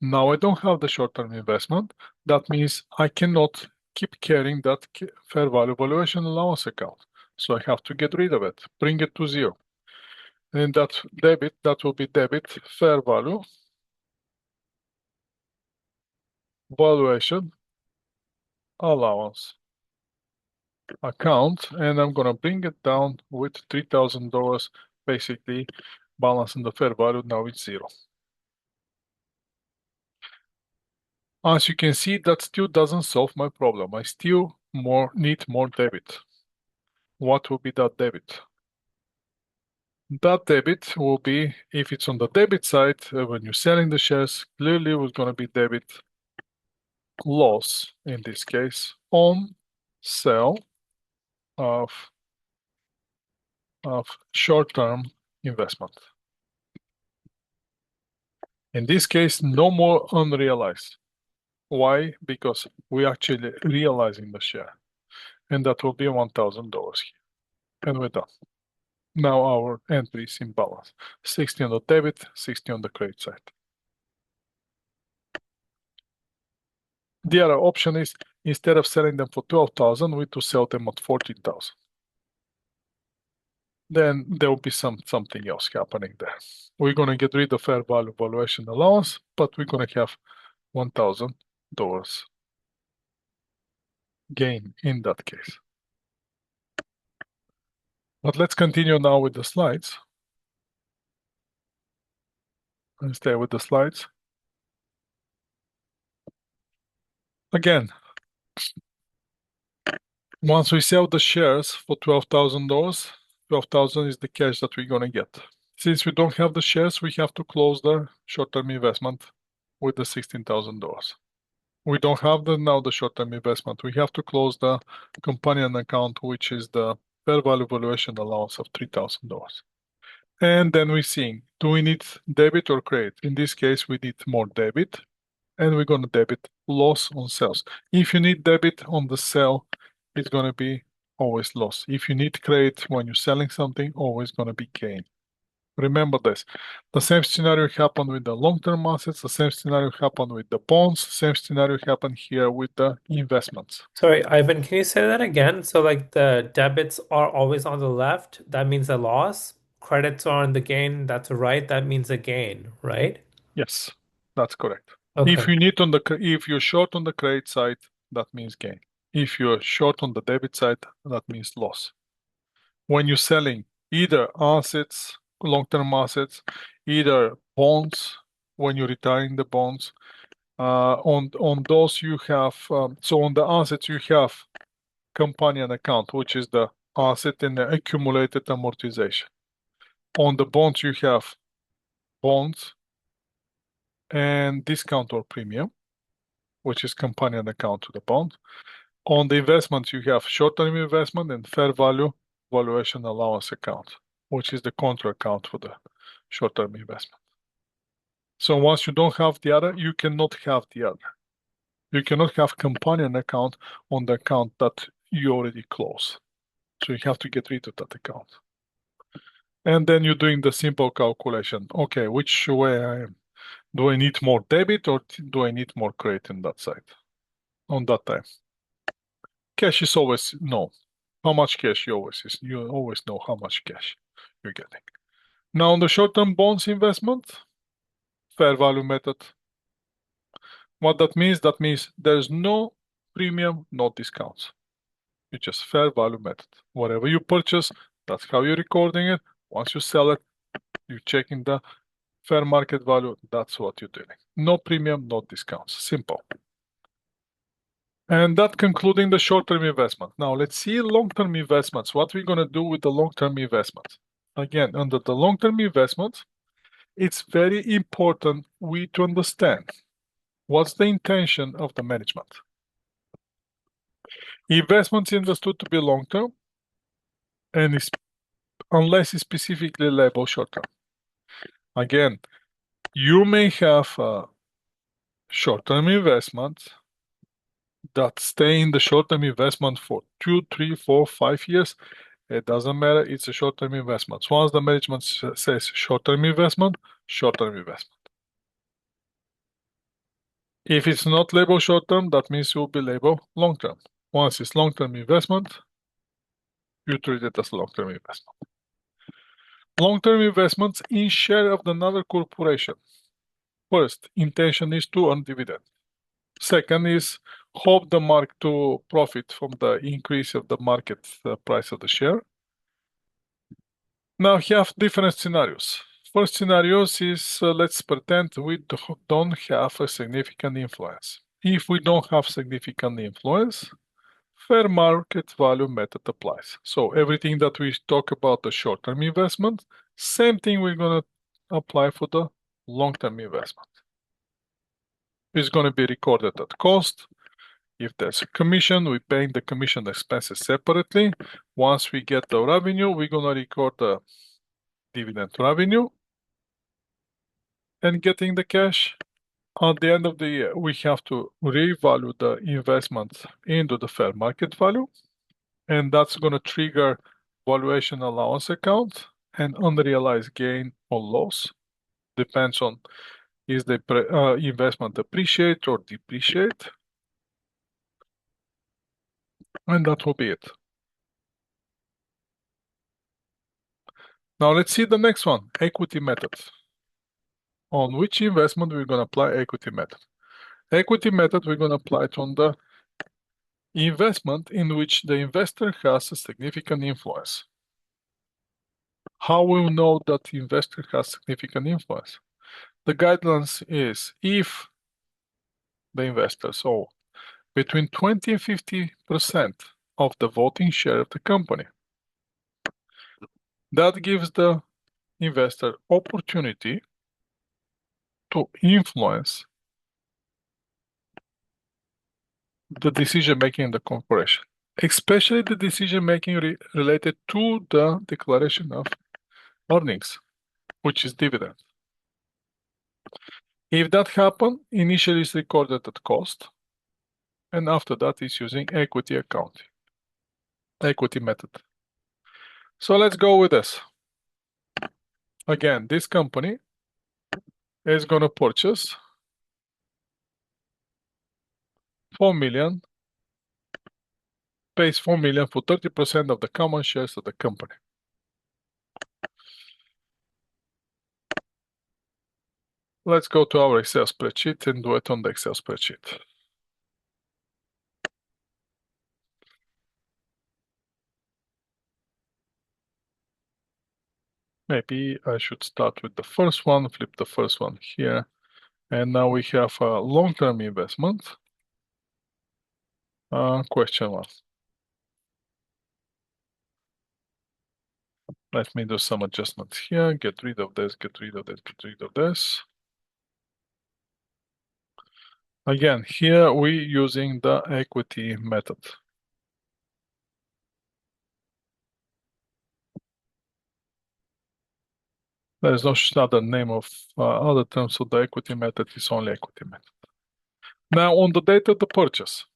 Now I don't have the short-term investment. That means I cannot keep carrying that fair value valuation allowance account. So I have to get rid of it, bring it to zero. And that will be debit fair value valuation allowance account, and I'm gonna bring it down with $3,000, basically balance in the fair value. Now it's zero. As you can see, that still doesn't solve my problem. I still need more debit. What will be that debit? That debit will be, if it's on the debit side, when you're selling the shares, clearly was going to be debit loss, in this case, on sale of short-term investment. In this case, no more unrealized. Why? Because we're actually realizing the share, and that will be $1,000 here. And we're done. Now our entry is in balance. 60 on the debit, 60 on the credit side. The other option is, instead of selling them for 12,000, we to sell them at 14,000. Then there will be something else happening there. We're going to get rid of fair value valuation allowance, but we're going to have $1,000 gain in that case. But let's continue now with the slides. Let's stay with the slides. Again, once we sell the shares for $12,000, 12,000 is the cash that we're going to get. Since we don't have the shares, we have to close the short-term investment with the $16,000. We don't have now the short-term investment. We have to close the companion account, which is the fair value valuation allowance of $3,000. And then we're seeing, do we need debit or credit? In this case, we need more debit, and we're going to debit loss on sales. If you need debit on the sale, it's going to be always loss. If you need credit when you're selling something, always going to be gain. Remember this. The same scenario happened with the long-term assets, the same scenario happened with the bonds, same scenario happened here with the investments. Sorry, Ivan, can you say that again? So like the debits are always on the left, that means a loss. Credits are on the gain, that's a right, that means a gain, right? Yes, that's correct. If Okay. you're short on the credit side, that means gain. If you're short on the debit side, that means loss. When you're selling either assets, long-term assets, either bonds, when you're retiring the bonds, on those you have, so on the assets you have companion account, which is the asset and the accumulated amortization. On the bonds you have bonds and discount or premium, which is companion account to the bond. On the investments you have short-term investment and fair value valuation allowance account, which is the contra account for the short-term investment. So once you don't have the other, you cannot have the other. You cannot have companion account on the account that you already close. So you have to get rid of that account. And then you're doing the simple calculation. Okay, which way I am? Do I need more debit or do I need more credit in that side? On that time. Cash is always no. How much cash you always know how much cash you're getting. Now on the short-term bonds investment, fair value method. What that means? That means there's no premium, no discounts. It's just fair value method. Whatever you purchase, that's how you're recording it. Once you sell it, you're checking the fair market value. That's what you're doing. No premium, no discounts. Simple. And that concluding the short-term investment. Now let's see long-term investments. What we're going to do with the long-term investments. Again, under the long-term investments, it's very important we to understand what's the intention of the management. Investments understood to be long-term and unless it's specifically labeled short-term. Again, you may have a short-term investment that stay in the short-term investment for 2, 3, 4, 5 years. It doesn't matter. It's a short-term investment. Once the management says short-term investment, short-term investment. If it's not labeled short-term, that means it will be labeled long-term. Once it's long-term investment, you treat it as long-term investment. Long-term investments in share of another corporation. First, intention is to earn dividend. Second is hope the market to profit from the increase of the market price of the share. Now we have different scenarios. First scenarios is let's pretend we don't have a significant influence. If we don't have significant influence, fair market value method applies. So everything that we talk about the short-term investment, same thing we're going to apply for the long-term investment. It's going to be recorded at cost. If there's a commission, we're paying the commission expenses separately. Once we get the revenue, we're going to record the dividend revenue and getting the cash. At the end of the year, we have to revalue the investment into the fair market value, and that's going to trigger valuation allowance account and unrealized gain or loss. Depends on is the investment appreciate or depreciate, and that will be it. Now let's see the next one, equity method. On which investment we're going to apply equity method? Equity method we're going to apply it on the investment in which the investor has a significant influence. How will we know that the investor has significant influence? The guidelines is if the investor, so between 20 and 50% of the voting share of the company. That gives the investor opportunity to influence the decision making in the corporation, especially the decision making related to the declaration of earnings, which is dividend. If that happens, initially it's recorded at cost, and after that it's using equity accounting, equity method. So let's go with this. Again, this company is going to purchase 4 million, pays 4 million for 30% of the common shares of the company. Let's go to our Excel spreadsheet and do it on the Excel spreadsheet. Maybe I should start with the first one, flip the first one here. And now we have a long-term investment. Question one. Let me do some adjustments here. Get rid of this, get rid of this, get rid of this. Again, here we're using the equity method. There is no other name of other terms, so the equity method is only equity method. Now, on the date of the purchase.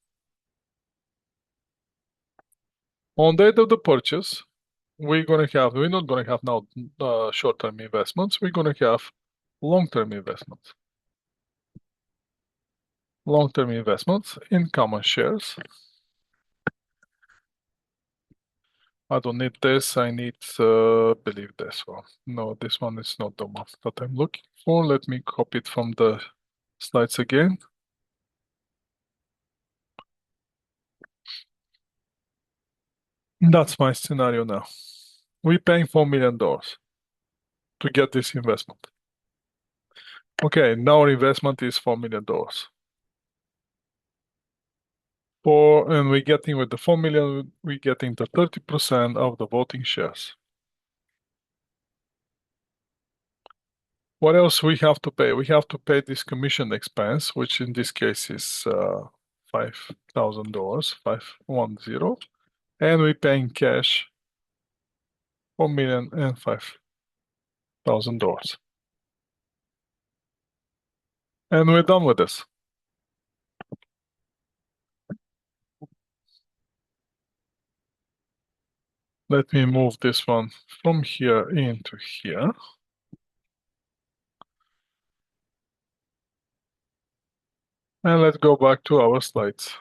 On date of the purchase, we're not gonna have now short-term investments. We're gonna have long-term investments. Long-term investments in common shares. I don't need this. I need, believe this one. No, this one is not the one that I'm looking for. Let me copy it from the slides again. That's my scenario now. We're paying $4 million to get this investment. Okay, now our investment is $4 million. And we're getting with the 4 million, we're getting the 30% of the voting shares. What else we have to pay? We have to pay this commission expense, which in this case is $5,000, 510, and we're paying cash $4,005,000. And we're done with this. Let me move this one from here into here. And let's go back to our slides.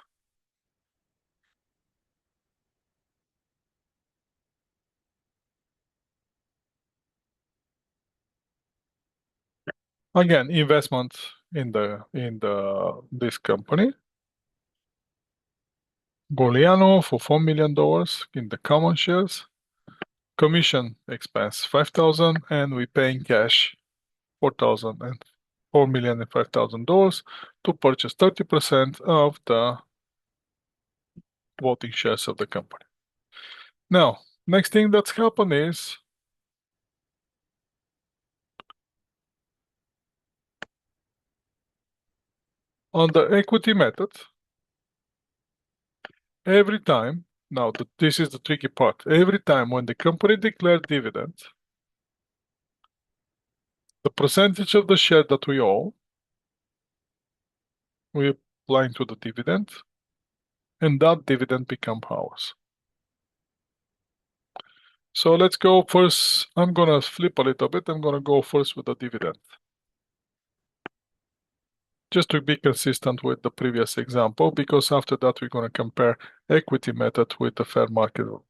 Again, investment in this company. Goliano for $4 million in the common shares. Commission expense 5,000, and we paying cash 4,000 and $4,005,000 to purchase 30% of the voting shares of the company. Now, next thing that's happened is on the equity method, every time, now this is the tricky part, every time when the company declared dividend, the percentage of the share that we owe, we apply to the dividend, and that dividend become ours. So let's go first. I'm gonna flip a little bit. I'm gonna go first with the dividend. Just to be consistent with the previous example, because after that we're gonna compare equity method with the fair value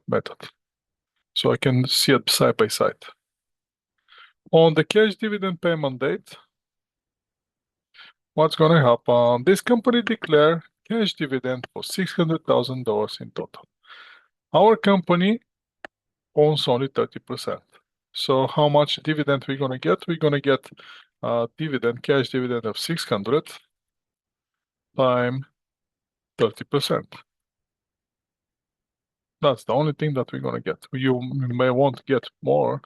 method. So I can see it side by side. On the cash dividend payment date, what's gonna happen? This company declare cash dividend for $600,000 in total. Our company owns only 30%. So how much dividend we're gonna get? We're gonna get cash dividend of 600 times 30%. That's the only thing that we're gonna get. You may want to get more,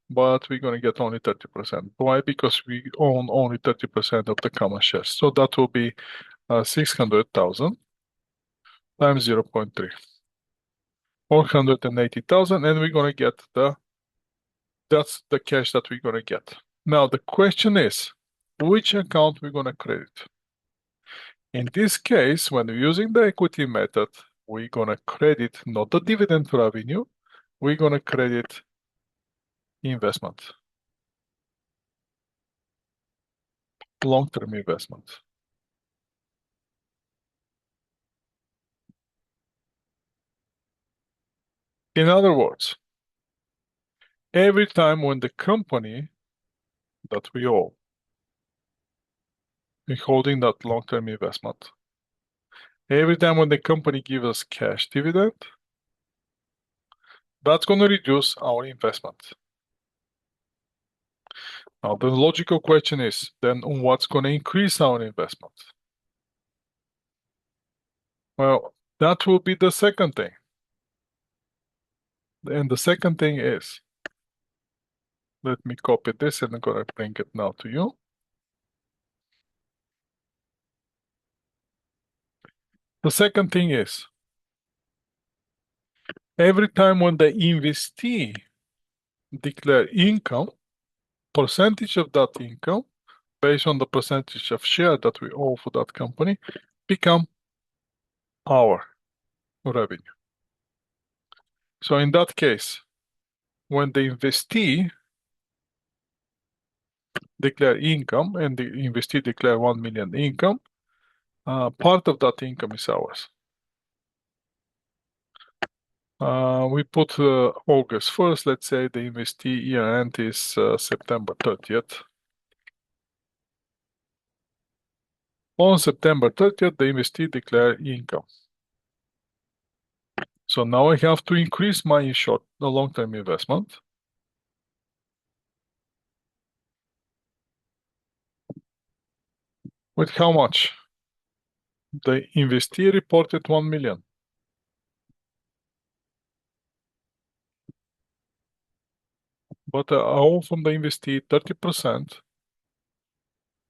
but we're gonna get only 30%. Why? Because we own only 30% of the common shares. So that will be 600,000 times 0.3. 480,000, and we're gonna get that's the cash that we're gonna get. Now the question is, which account we're gonna credit? In this case, when we're using the equity method, we're gonna credit not the dividend revenue, we're gonna credit investment, long-term investment. In other words, every time when the company that we owe is holding that long-term investment, every time when the company gives us cash dividend, that's going to reduce our investment. Now, the logical question is, then what's going to increase our investment? Well, that will be the second thing. And the second thing is, let me copy this and I'm going to bring it now to you. The second thing is, every time when the investee declare income, percentage of that income, based on the percentage of share that we owe for that company, become our revenue. So in that case, when the investee declare income and the investee declare 1 million income, part of that income is ours. We put August 1st. Let's say the investee year end is September 30th. On September 30th, the investee declare income. So now I have to increase my the long-term investment. With how much? The investee reported 1 million. But I own from the investee 30%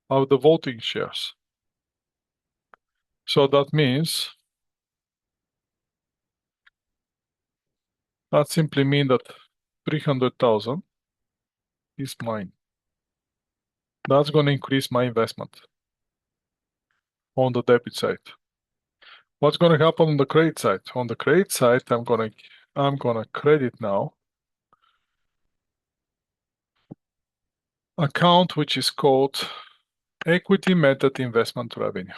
of the voting shares. So that means that simply means that 300,000 is mine. That's going to increase my investment on the debit side. What's going to happen on the credit side? On the credit side, I'm gonna credit now account which is called equity method investment revenue.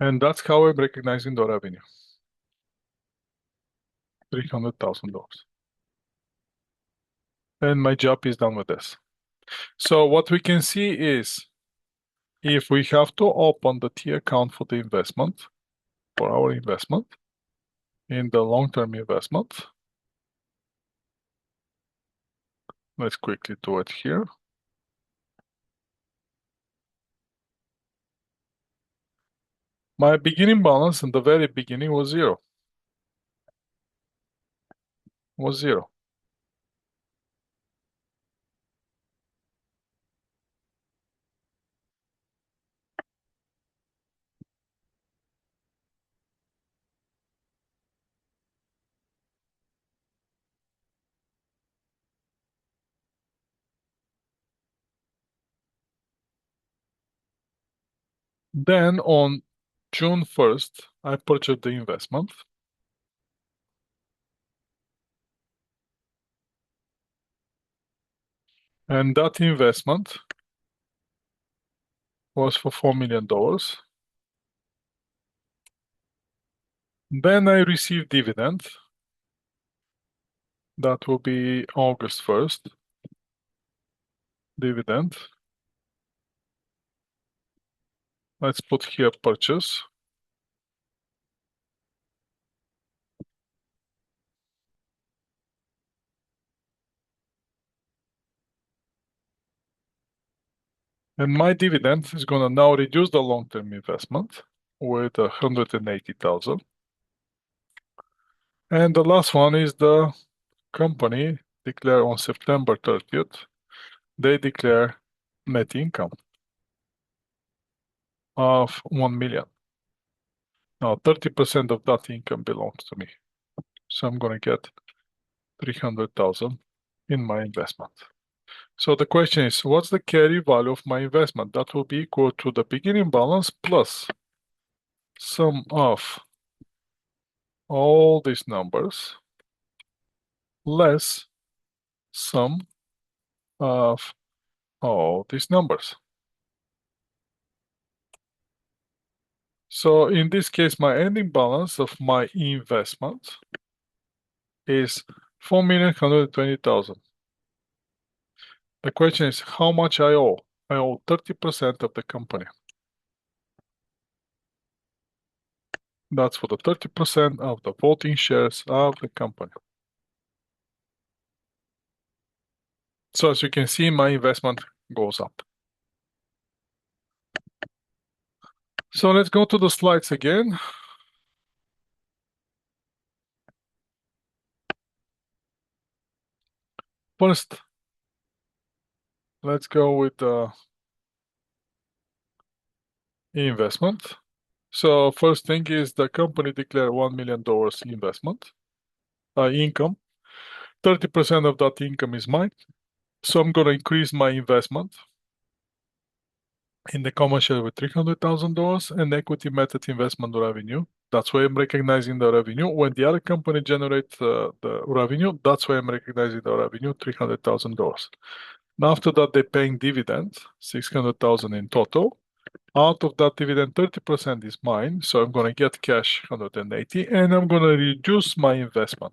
And that's how I'm recognizing the revenue. $300,000. And my job is done with this. So what we can see is if we have to open the T account for the investment, for our investment in the long-term investment, let's quickly do it here. My beginning balance in the very beginning was zero. Then on June 1st, I purchased the investment. And that investment was for $4 million. Then I received dividend. That will be August 1st. Dividend. Let's put here purchase. And my dividend is going to now reduce the long-term investment with 180,000. And the last one is the company declare on September 30th. They declare net income of 1 million. Now 30% of that income belongs to me. So I'm going to get 300,000 in my investment. So the question is, what's the carry value of my investment? That will be equal to the beginning balance plus sum of all these numbers less sum of all these numbers. So in this case, my ending balance of my investment is 4,120,000. The question is how much I owe. I owe 30% of the company. That's for the 30% of the voting shares of the company. So as you can see, my investment goes up. So let's go to the slides again. First, let's go with the investment. So first thing is the company declared $1 million investment income. 30% of that income is mine. So I'm going to increase my investment in the common share with $300,000 and equity method investment revenue. That's why I'm recognizing the revenue. When the other company generates the revenue, that's why I'm recognizing the revenue, $300,000. Now after that, they're paying dividends, 600,000 in total. Out of that dividend, 30% is mine. So I'm going to get cash 180 and I'm going to reduce my investment.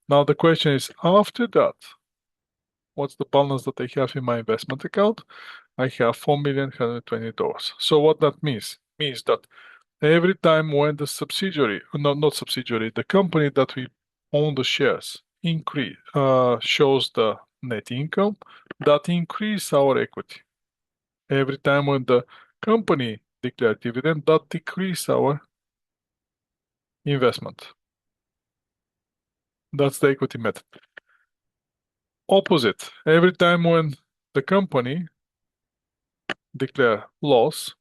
Now the question is, after that, what's the balance that I have in my investment account? I have $4,120,000. So what that means that every time when the subsidiary, not subsidiary, the company that we own the shares increase shows the net income, that increase our equity. Every time when the company declare dividend, that decrease our investment. That's the equity method. Opposite, every time when the company declare loss,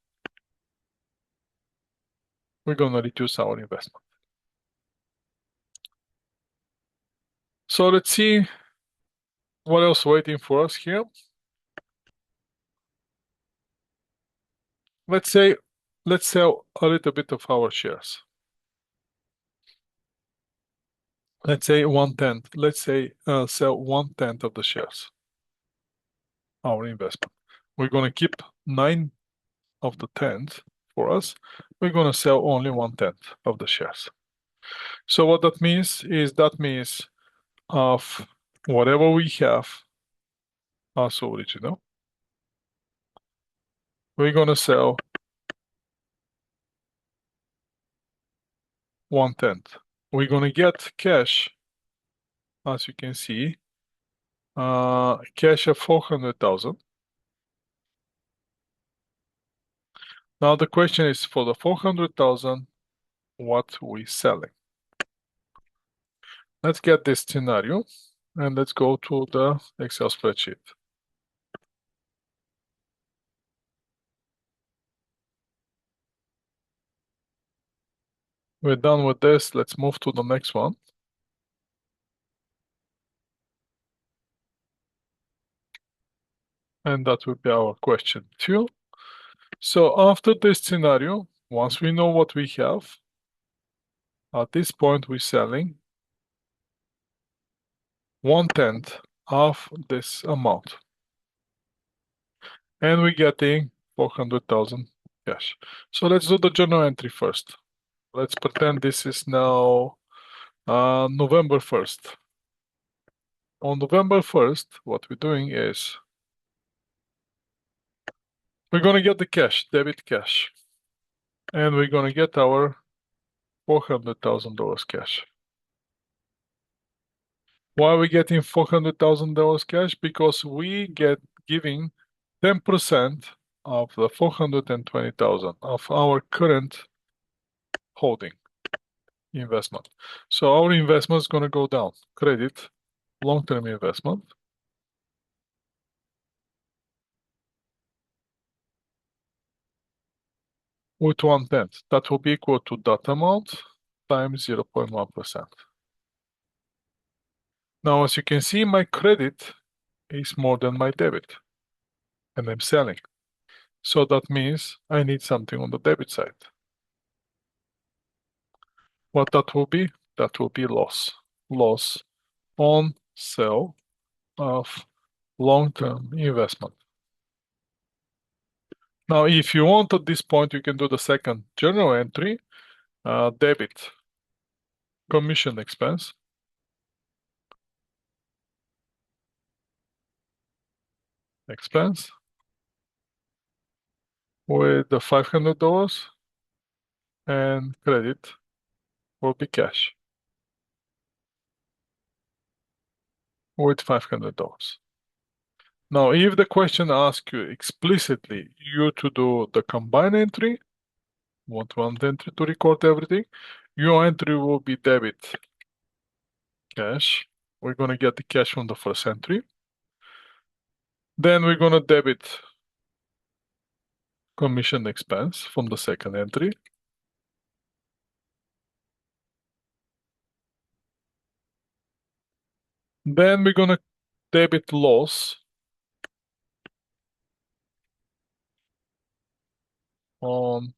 we're going to reduce our investment. So let's see what else waiting for us here. Let's sell a little bit of our shares. Let's say 1/10. Let's say sell 1/10 of the shares, our investment. We're going to keep 9 of the 10th for us. We're going to sell only 1/10 of the shares. So what that means is of whatever we have as original, we're going to sell 1/10. We're going to get cash, as you can see, cash of 400,000. Now the question is, for the 400,000, what we selling? Let's get this scenario and let's go to the Excel spreadsheet. We're done with this. Let's move to the next one. And that will be our question 2. So after this scenario, once we know what we have, at this point we're selling 1/10 of this amount. And we're getting 400,000 cash. So let's do the journal entry first. Let's pretend this is now November 1st. On November 1st, what we're doing is we're going to get the cash, debit cash. And we're going to get our $400,000 cash. Why are we getting $400,000 cash? Because we get giving 10% of the 420,000 of our current holding investment. So our investment is going to go down. Credit, long-term investment. With 1/10. That will be equal to that amount times 0.1%. Now, as you can see, my credit is more than my debit, and I'm selling. So that means I need something on the debit side. What that will be? That will be loss. Loss on sale of long-term investment. Now, if you want at this point, you can do the second journal entry, debit commission expense. Expense with the $500 and credit will be cash with $500. Now, if the question asks you explicitly you to do the combined entry, want one entry to record everything, your entry will be debit cash. We're going to get the cash from the first entry. Then we're going to debit commission expense from the second entry. Then we're gonna debit loss on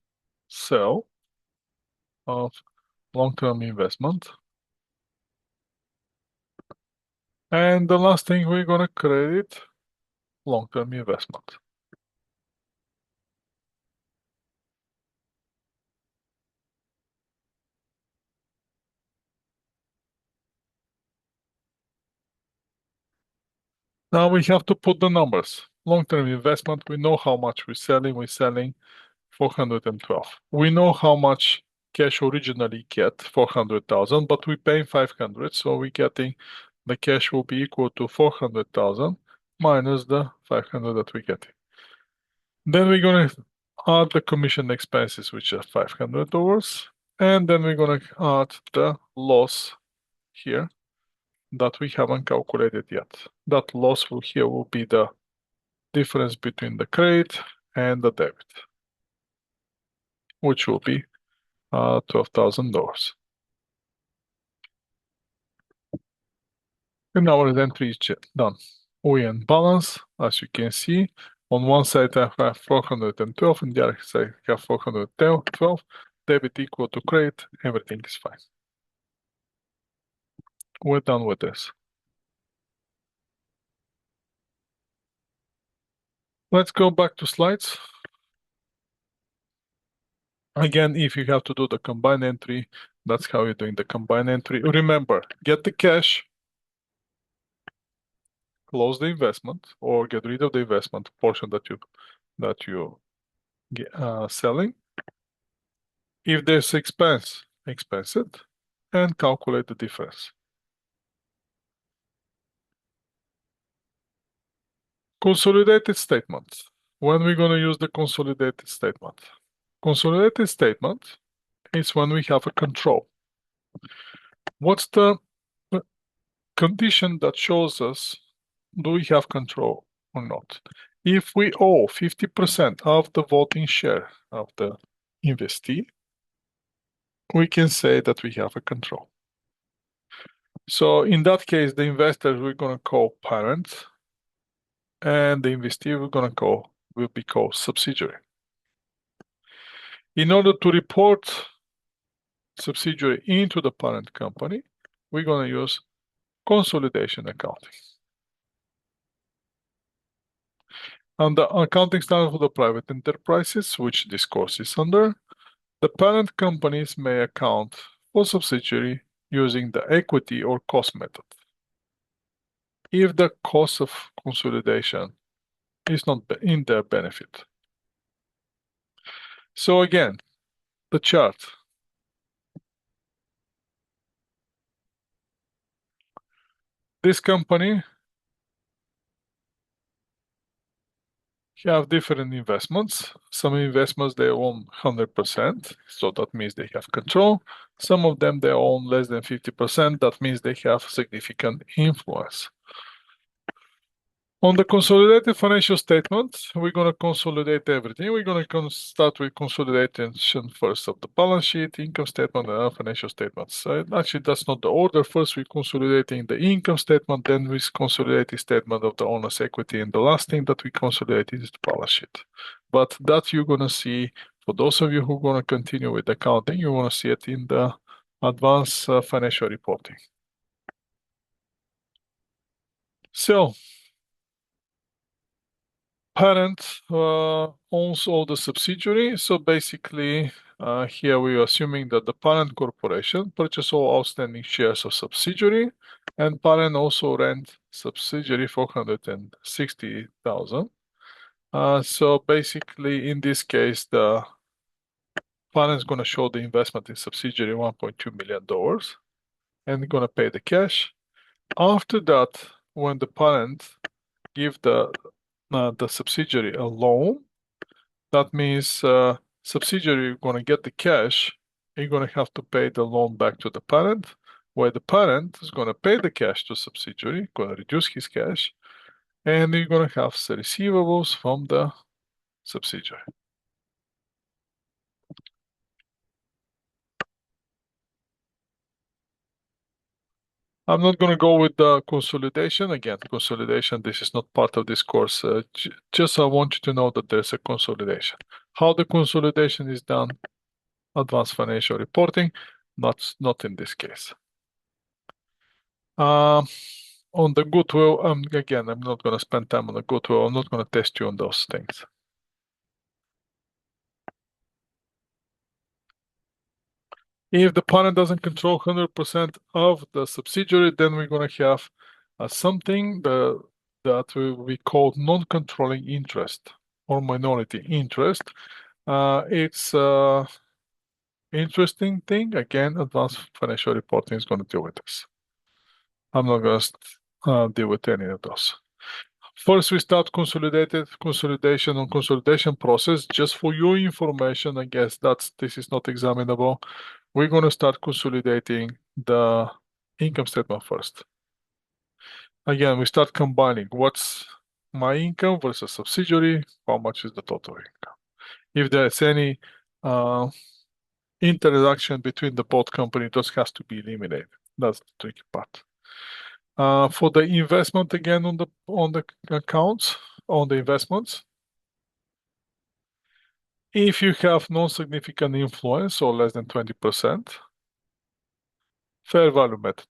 sale of long-term investment. And the last thing we're gonna credit long-term investment. Now we have to put the numbers. Long-term investment, we know how much we're selling. We're selling 412. We know how much cash originally get, 400,000, but we pay 500, so we're getting the cash will be equal to 400,000 minus the 500 that we get. Then we're gonna add the commission expenses, which are $500, and then we're gonna add the loss here that we haven't calculated yet. That loss here will be the difference between the credit and the debit, which will be $12,000. And our entry is done. We in balance, as you can see. On one side I have 412, and the other side I have 412. Debit equal to credit, everything is fine. We're done with this. Let's go back to slides. Again, if you have to do the combined entry, that's how you're doing the combined entry. Remember, get the cash, close the investment, or get rid of the investment portion that you selling. If there's expense, expense it, and calculate the difference. Consolidated statement. When we're going to use the consolidated statement? Consolidated statement is when we have a control. What's the condition that shows us do we have control or not? If we owe 50% of the voting share of the investee, we can say that we have a control. So in that case, the investors we're going to call parent, and the investee will be called subsidiary. In order to report subsidiary into the parent company, we're going to use consolidation accounting. And the accounting standard for the private enterprises, which this course is under, the parent companies may account for subsidiary using the equity or cost method if the cost of consolidation is not in their benefit. So again, the chart. This company have different investments. Some investments they own 100%, so that means they have control. Some of them they own less than 50%, that means they have significant influence. On the consolidated financial statement, we're going to consolidate everything. We're going to start with consolidation first of the balance sheet, income statement, and financial statements. Actually, that's not the order. First, we're consolidating the income statement, then we consolidate the statement of the owner's equity, and the last thing that we consolidate is the balance sheet. But that you're going to see, for those of you who are going to continue with accounting, you want to see it in the advanced financial reporting. So, parent owns all the subsidiary. So basically, here we are assuming that the parent corporation purchase all outstanding shares of subsidiary, and parent also rent subsidiary 460,000. So basically, in this case, the parent is going to show the investment in subsidiary $1.2 million, and going to pay the cash. After that, when the parent give the subsidiary a loan, that means subsidiary going to get the cash. You're going to have to pay the loan back to the parent, where the parent is going to pay the cash to subsidiary, going to reduce his cash, and you're going to have the receivables from the subsidiary. I'm not going to go with the consolidation. Again, consolidation, this is not part of this course. Just I want you to know that there's a consolidation. How the consolidation is done, advanced financial reporting, not in this case. Um, on the goodwill, again, I'm not going to spend time on the goodwill. I'm not going to test you on those things. If the parent doesn't control 100% of the subsidiary, then we're going to have something that we call non-controlling interest or minority interest. It's interesting thing. Again, advanced financial reporting is going to deal with this. I'm not going to deal with any of those. First, we start consolidation on consolidation process. Just for your information, I guess this is not examinable. We're going to start consolidating the income statement first. Again, we start combining what's my income versus subsidiary, how much is the total income. If there's any uh, interaction between the both company, those has to be eliminated. That's the tricky part. For the investment, again on the accounts, on the investments, if you have non-significant influence or less than 20%, fair value method,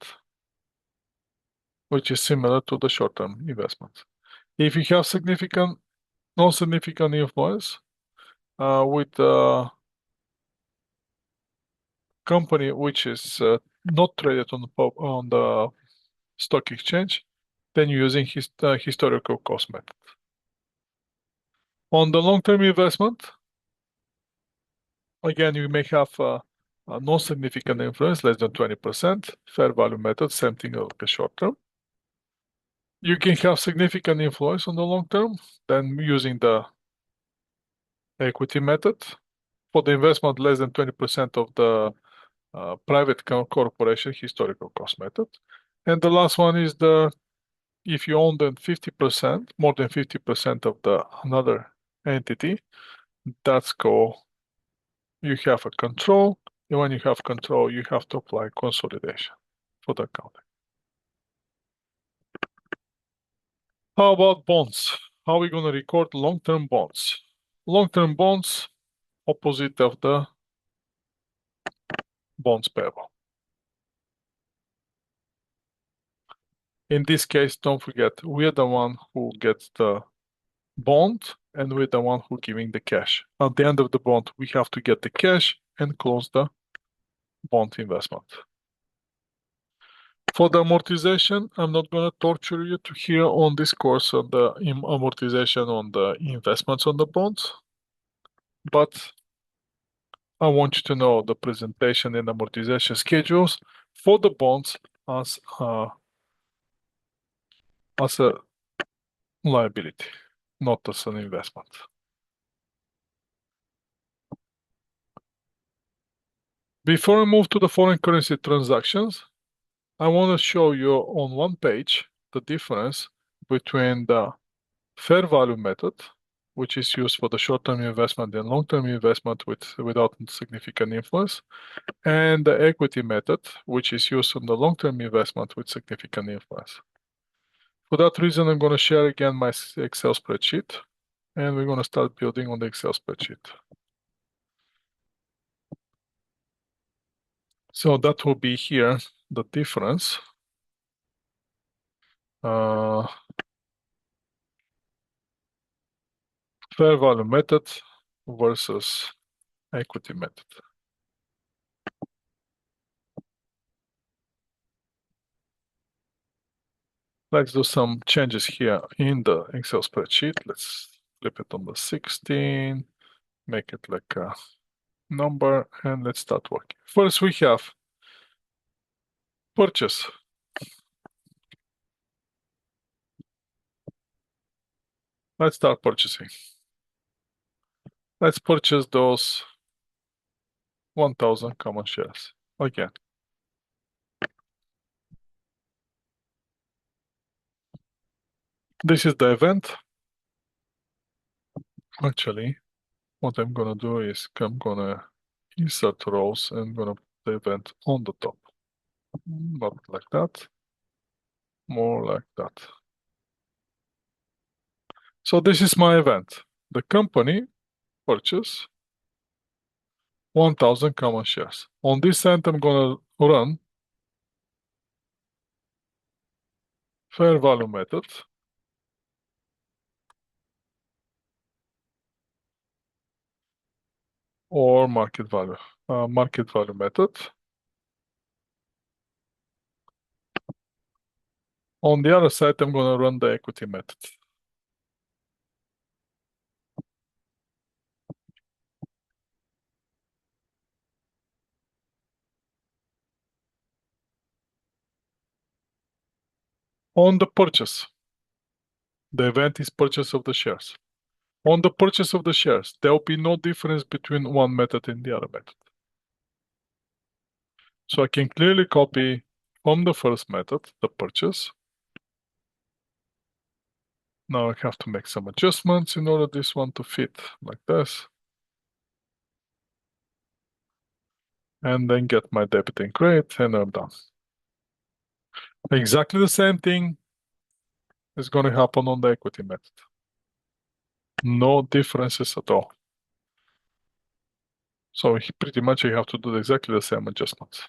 which is similar to the short-term investment. If you have non-significant influence with a company which is not traded on the stock exchange, then you're using historical cost method. On the long-term investment, again, you may have a non-significant influence, less than 20%, fair value method, same thing like a short term. You can have significant influence on the long term, then using the equity method. For the investment, less than 20% of the private corporation, historical cost method. And the last one is if you own then 50%, more than 50% of the another entity, that's called, you have a control. And when you have control, you have to apply consolidation for the accounting. How about bonds? How are we going to record long-term bonds? Long-term bonds, opposite of the bonds payable. In this case, don't forget, we're the one who gets the bond and we're the one who giving the cash. At the end of the bond, we have to get the cash and close the bond investment. For the amortization, I'm not going to torture you to hear on this course on the amortization on the investments on the bonds, but I want you to know the presentation and amortization schedules for the bonds as a liability, not as an investment. Before I move to the foreign currency transactions, I want to show you on one page the difference between the fair value method, which is used for the short-term investment and long-term investment without significant influence, and the equity method, which is used on the long-term investment with significant influence. For that reason, I'm going to share again my Excel spreadsheet, and we're going to start building on the Excel spreadsheet. So that will be here, the difference. Fair value method versus equity method. Let's do some changes here in the Excel spreadsheet. Let's flip it on the 16, make it like a number, and let's start working. First, we have purchase. Let's start purchasing. Let's purchase those 1,000 common shares. Again, this is the event. Actually, what I'm gonna do is I'm gonna insert rows and I'm gonna put the event on the top. Not like that. more like that. So this is my event. The company purchase 1,000 common shares. On this end, I'm gonna run fair value method or market value method. On the other side, I'm gonna run the equity method. On the purchase, the event is purchase of the shares. On the purchase of the shares, there will be no difference between one method and the other method. So I can clearly copy from the first method, the purchase. Now I have to make some adjustments in order this one to fit like this. And then get my debit and credit, and I'm done. Exactly the same thing is going to happen on the equity method. No differences at all. So pretty much you have to do exactly the same adjustments.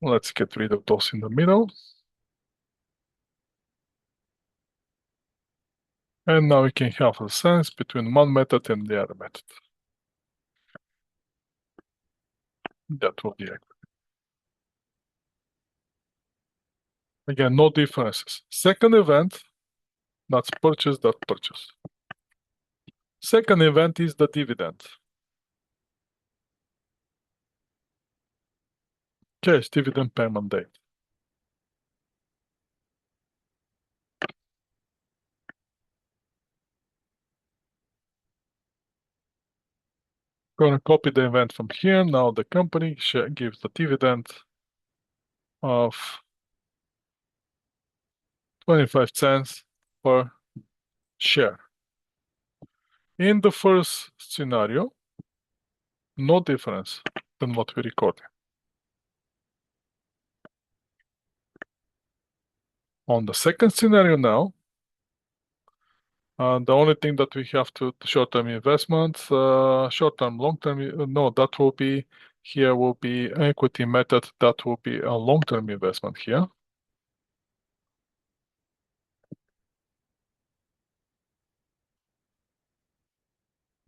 Let's get rid of those in the middle. And now we can have a sense between one method and the other method. That will be equity. Again, no differences. Second event, that's purchase, that purchase. Second event is the dividend. Cash dividend payment date. Going to copy the event from here. Now the company gives the dividend of 25 cents per share. In the first scenario, no difference than what we recorded. On the second scenario now, the only thing that we have to short-term investments, short-term, long-term, no, that will be, here will be equity method, that will be a long-term investment here.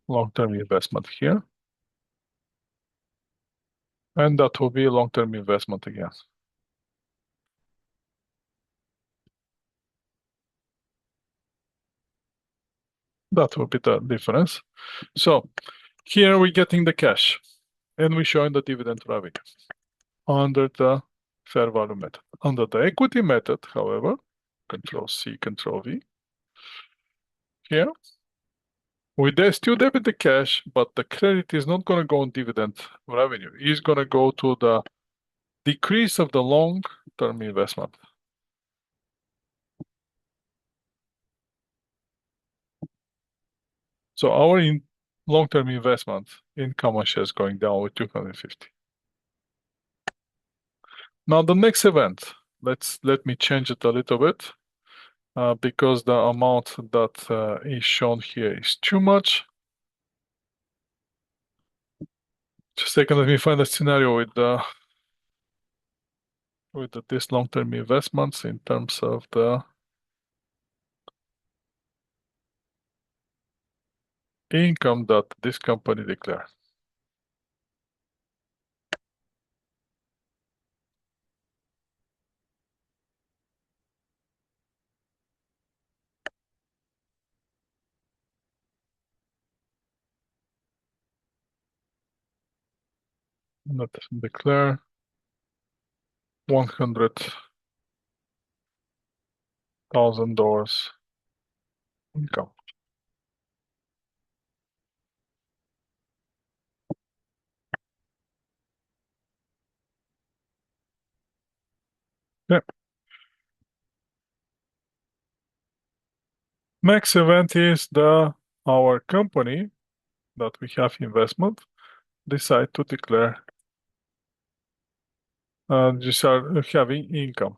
Long-term investment here. And that will be a long-term investment again. That will be the difference. So here we're getting the cash and we're showing the dividend revenue under the fair value method. Under the equity method, however, Control C, Control V, here, we still debit the cash, but the credit is not going to go on dividend revenue. It's going to go to the decrease of the long-term investment. So our long-term investment in common shares going down with 250. Now the next event, let me change it a little bit because the amount that is shown here is too much. Just a second, let me find a scenario with this long-term investments in terms of the income that this company declared. Let's declare $100,000 income. Yeah. Next event is our company that we have investment decide to declare just are having income.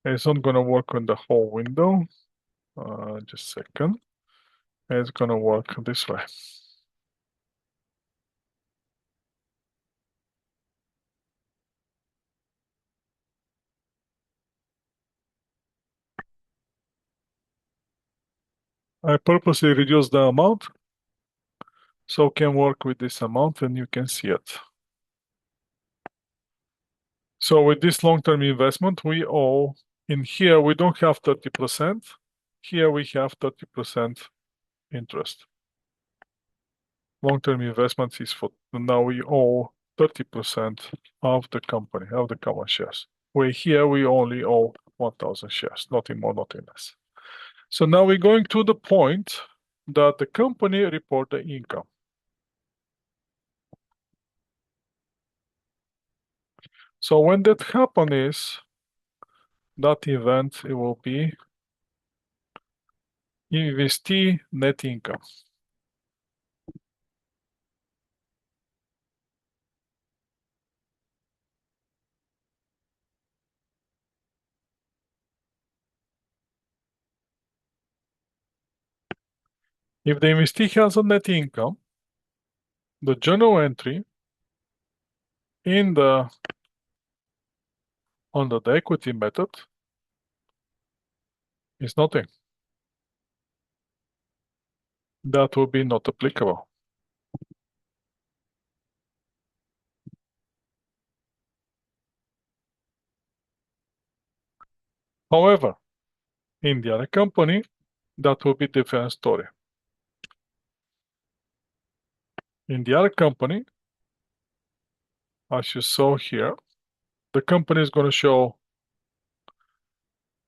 It's not gonna work on the whole window. Just a second. It's gonna work this way. I purposely reduce the amount so can work with this amount and you can see it. So with this long-term investment, we owe, in here, we don't have 30%. Here we have 30% interest. Long-term investment is for, now we owe 30% of the company, of the common shares. Where here we only owe 1,000 shares, nothing more, nothing less. So now we're going to the point that the company report the income. So when that happens, that event, it will be investee net income. If the investee has a net income, the journal entry in the under the equity method is nothing. That will be not applicable. However, in the other company, that will be different story. In the other company, as you saw here, the company is going to show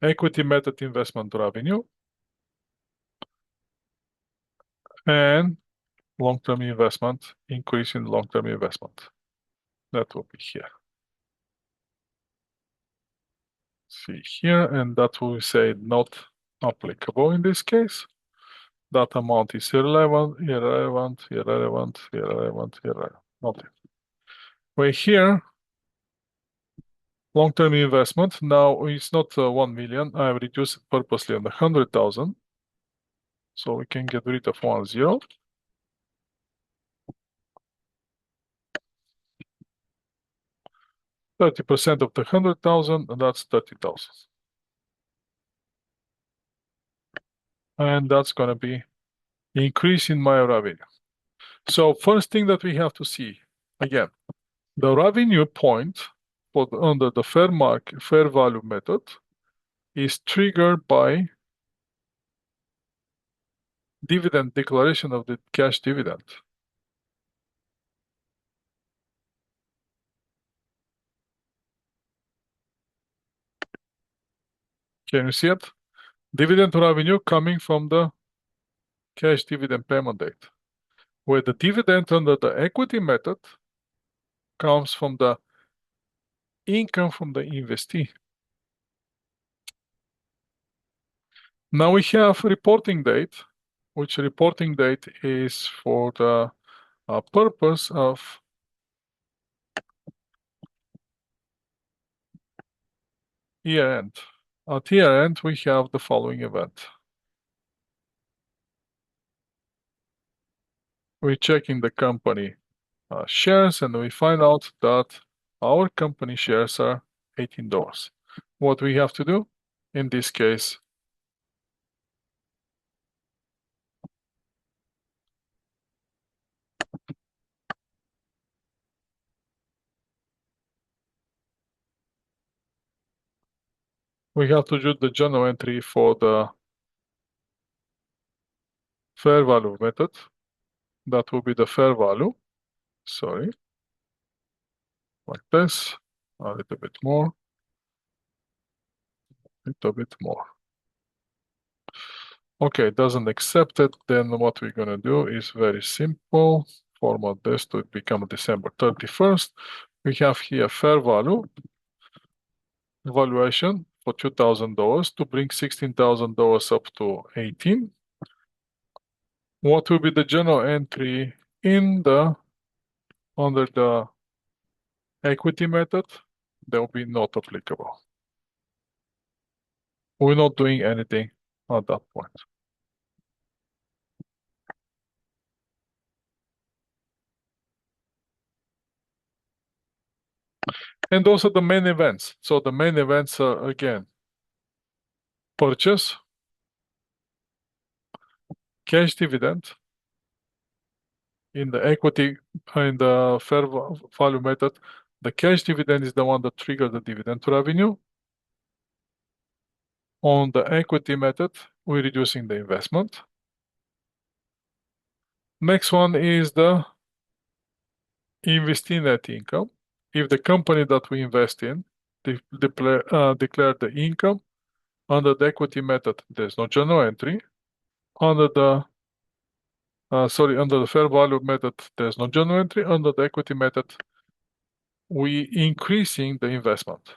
equity method investment revenue and long-term investment, increase in long-term investment. That will be here. See here, and that will say not applicable in this case. That amount is irrelevant, irrelevant, irrelevant, irrelevant, irrelevant. Nothing. Where here, long-term investment, now it's not 1 million. I have reduced it purposely on the 100,000. So we can get rid of 10. 30% of the 100,000, and that's 30,000. And that's gonna be increase in my revenue. So first thing that we have to see, again, the revenue point for under the fair value method is triggered by dividend declaration of the cash dividend. Can you see it? Dividend revenue coming from the cash dividend payment date, where the dividend under the equity method comes from the income from the investee. Now we have reporting date, which reporting date is for the purpose of year end. At year end, we have the following event. We're checking the company shares and we find out that our company shares are $18. What we have to do in this case, we have to do the journal entry for the fair value method. That will be the fair value. Sorry, like this, a little bit more, a little bit more. Okay, doesn't accept it. Then what we're gonna do is very simple. format this to become December 31st. We have here fair value valuation for $2,000 to bring $16,000 up to 18. What will be the journal entry in the under the equity method? That will be not applicable. We're not doing anything at that point. And those are the main events. So the main events are again purchase, cash dividend in the equity in the fair value method. The cash dividend is the one that triggers the dividend revenue. On the equity method, we're reducing the investment. Next one is the investee net income. If the company that we invest in declare the income under the equity method, there's no journal entry. Under the under the fair value method, there's no journal entry. Under the equity method, we increasing the investment.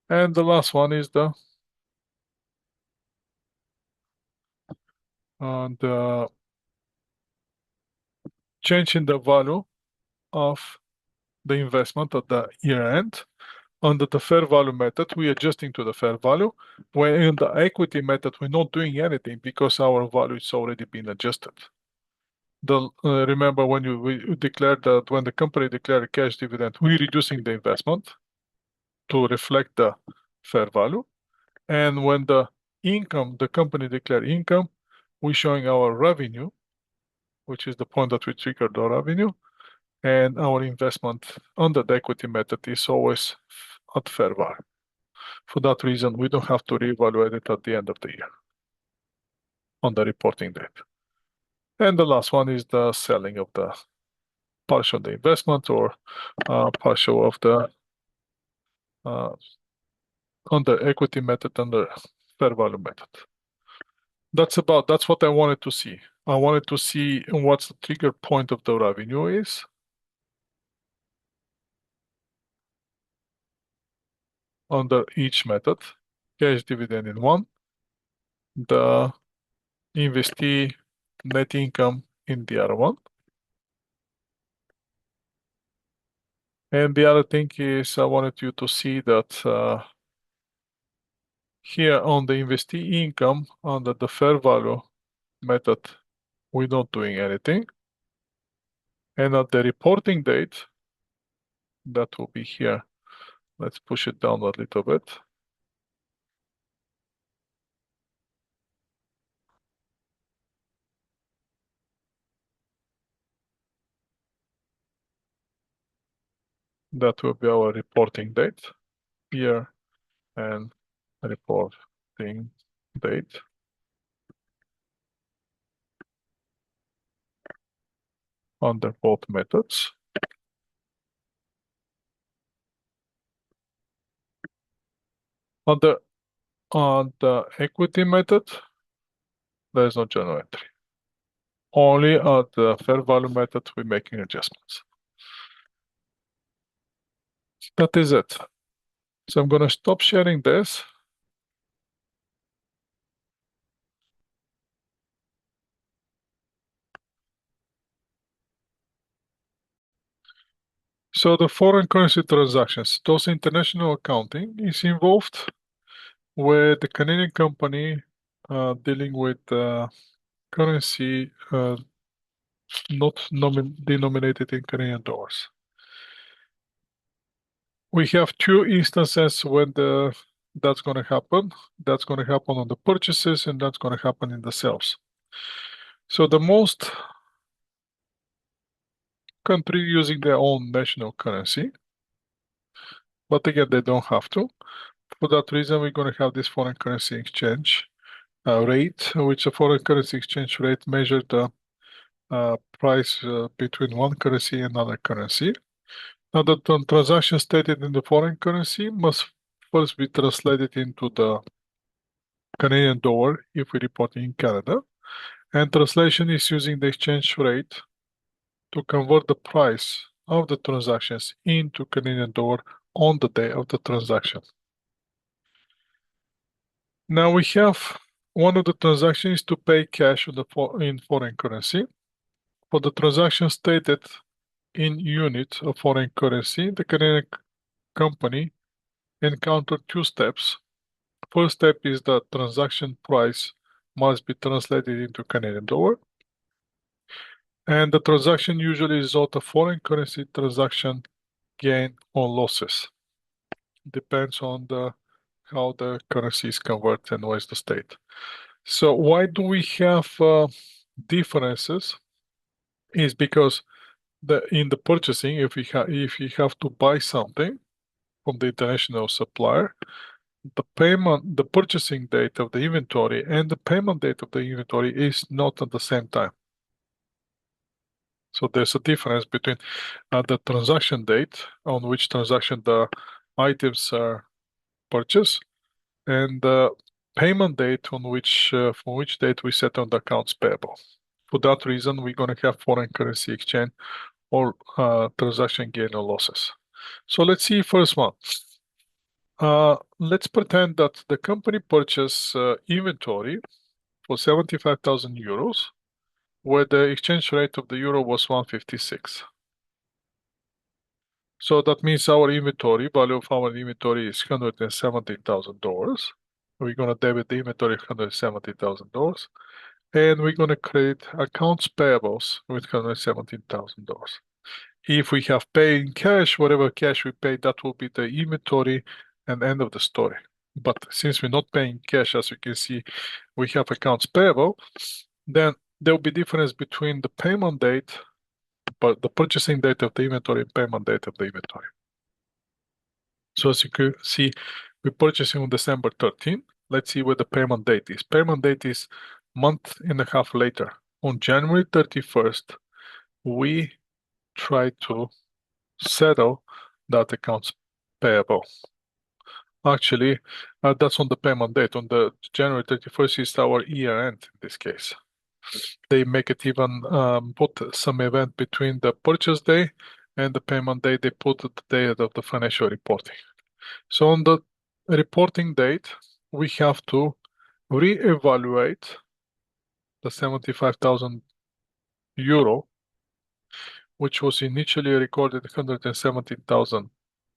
And the last one is the change in the value of the investment at the year end. Under the fair value method, we're adjusting to the fair value. When in the equity method, we're not doing anything because our value is already been adjusted. Remember when we declared that when the company declared a cash dividend, we're reducing the investment to reflect the fair value. And when the company declared income, we're showing our revenue, which is the point that we triggered the revenue, and our investment under the equity method is always at fair value. For that reason, we don't have to reevaluate it at the end of the year on the reporting date. And the last one is the selling of the partial of the investment or partial of the on the equity method under fair value method. That's what I wanted to see. I wanted to see what's the trigger point of the revenue is. Under each method, cash dividend in one, the investee net income in the other one. And the other thing is I wanted you to see that here on the investee income under the fair value method, we're not doing anything. And at the reporting date, that will be here. Let's push it down a little bit. That will be our reporting date here and reporting date. Under both methods. On the equity method, there is no journal entry. Only at the fair value method, we're making adjustments. That is it. So I'm going to stop sharing this. So the foreign currency transactions, those international accounting is involved with the Canadian company dealing with currency not denominated in Canadian dollars. We have two instances when that's going to happen. That's going to happen on the purchases and that's going to happen in the sales. So the most country using their own national currency, but again, they don't have to. For that reason, we're going to have this foreign currency exchange rate, which a foreign currency exchange rate measures the price between one currency and another currency. Now, the transaction stated in the foreign currency must first be translated into the Canadian dollar if we report in Canada. And translation is using the exchange rate to convert the price of the transactions into Canadian dollar on the day of the transaction. Now we have one of the transactions to pay cash in foreign currency. For the transaction stated in unit of foreign currency, the Canadian company encountered two steps. First step is the transaction price must be translated into Canadian dollar, and the transaction usually result of foreign currency transaction gain or losses. Depends on how the currency is converted and what is the state. So why do we have differences? Is because in the purchasing, if you have to buy something from the international supplier, the purchasing date of the inventory and the payment date of the inventory is not at the same time. So there's a difference between the transaction date on which transaction the items are purchased and the payment date on which from which date we set on the accounts payable. For that reason, we're going to have foreign currency exchange or transaction gain or losses. So let's see first one. Let's pretend that the company purchased inventory for 75,000 euros, where the exchange rate of the euro was 156. So that means our inventory, value of our inventory is $170,000. We're going to debit the inventory of $170,000, and we're going to credit accounts payables with $117,000. If we have paid in cash, whatever cash we pay, that will be the inventory and end of the story. But since we're not paying cash, as you can see, we have accounts payable, then there will be difference between the payment date, but the purchasing date of the inventory and payment date of the inventory. So as you can see, we're purchasing on December 13th. Let's see what the payment date is. Payment date is month and a half later. On January 31st, we try to settle that accounts payable. Actually, that's on the payment date. On the January 31st is our year end in this case. They make it even put some event between the purchase day and the payment day. They put the date of the financial reporting. So on the reporting date, we have to reevaluate the 75,000 euro, which was initially recorded 117,000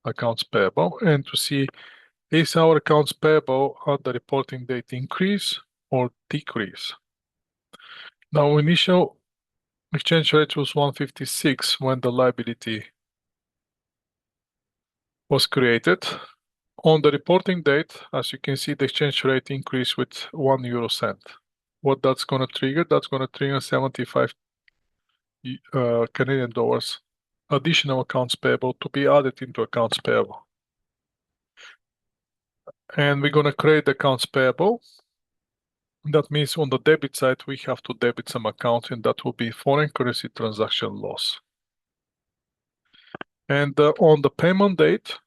accounts payable, and to see is our accounts payable at the reporting date increase or decrease. Now, initial exchange rate was 156 when the liability was created. On the reporting date, as you can see, the exchange rate increased with 1 euro cent. What that's going to trigger? That's going to trigger 75 Canadian dollars additional accounts payable to be added into accounts payable. And we're going to create accounts payable. That means on the debit side, we have to debit some account, and that will be foreign currency transaction loss. And on the payment date,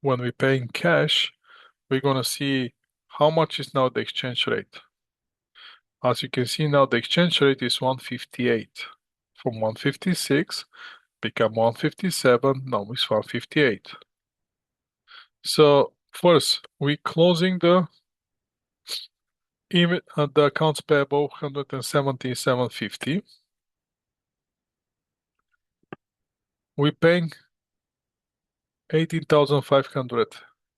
when we pay in cash, we're going to see how much is now the exchange rate. As you can see now, the exchange rate is 158. From 156, become 157, now it's 158. So first, we closing the accounts payable 177.50. We paying 18,500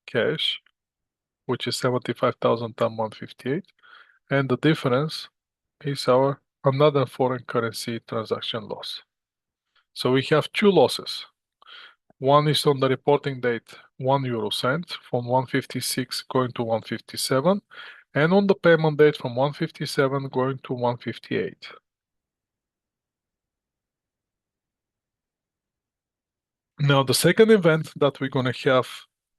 cash, which is 75,000 times 158, and the difference is our another foreign currency transaction loss. So we have two losses. One is on the reporting date, 1 euro cent from 156 going to 157, and on the payment date from 157 going to 158. Now, the second event that we're going to have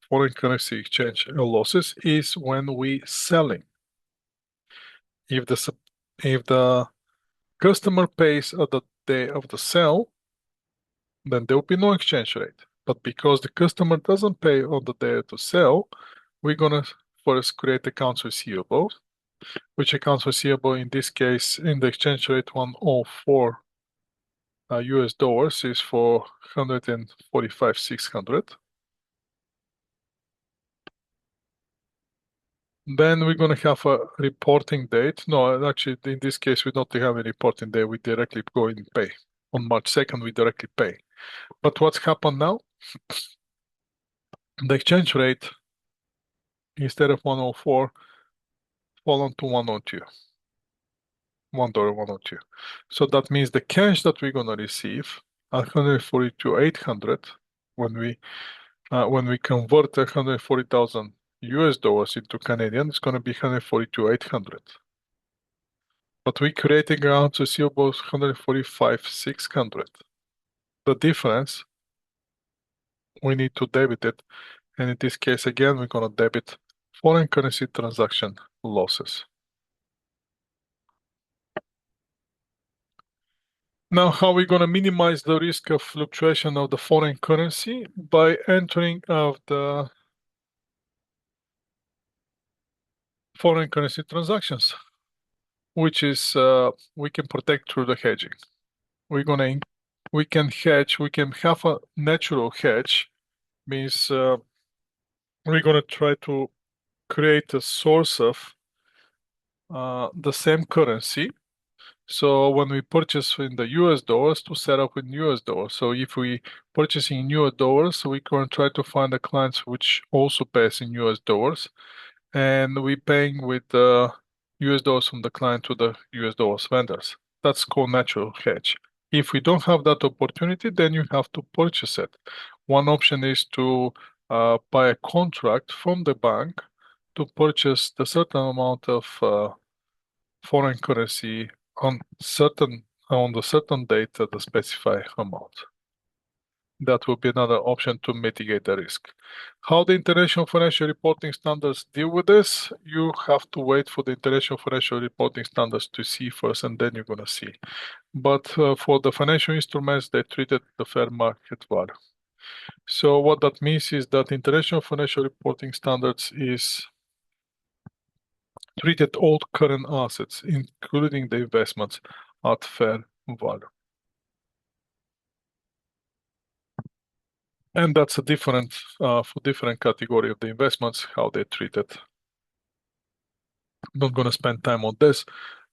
foreign currency exchange losses is when we selling. If the customer pays at the day of the sale, then there will be no exchange rate. But because the customer doesn't pay on the day to sell, we're gonna first create accounts receivable. which accounts receivable in this case in the exchange rate 104 US dollars is for 145,600. Then we're going to have a reporting date. No, actually, in this case, we don't have a reporting date. We directly go and pay. On March 2nd, we directly pay. But what's happened now? The exchange rate, instead of 104, fallen to 102. $1, 102. So that means the cash that we're going to receive, 142,800, when we convert 140,000 US dollars into Canadian, it's going to be 142,800. But we're creating accounts receivables 145,600. The difference, we need to debit it. And in this case, again, we're going to debit foreign currency transaction losses. Now, how are we going to minimize the risk of fluctuation of the foreign currency? By entering of the foreign currency transactions, which is we can protect through the hedging. We can hedge, we can have a natural hedge, means we're going to try to create a source of the same currency. So when we purchase in the US dollars, to set up in US dollars. So if we purchase in US dollars, we can try to find the clients which also pays in US dollars, and we paying with US dollars from the client to the US dollars vendors. That's called natural hedge. If we don't have that opportunity, then you have to purchase it. One option is to buy a contract from the bank to purchase the certain amount of foreign currency on the certain date at the specified amount. That would be another option to mitigate the risk. How the international financial reporting standards deal with this, you have to wait for the international financial reporting standards to see first, and then you're going to see. But for the financial instruments, they treated the fair market value. So what that means is that international financial reporting standards is treated all current assets, including the investments, at fair value. And that's a different for different category of the investments, how they treat it. I'm not going to spend time on this.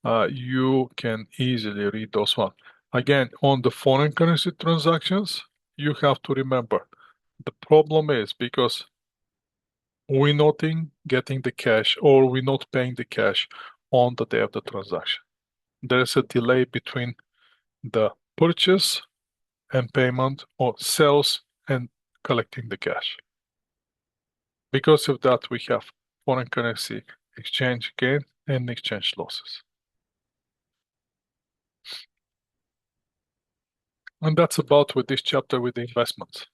You can easily read those one. Again, on the foreign currency transactions, you have to remember the problem is because we're not getting the cash or we're not paying the cash on the day of the transaction. There's a delay between the purchase and payment or sales and collecting the cash. Because of that, we have foreign currency exchange gain and exchange losses. And that's about with this chapter with the investments.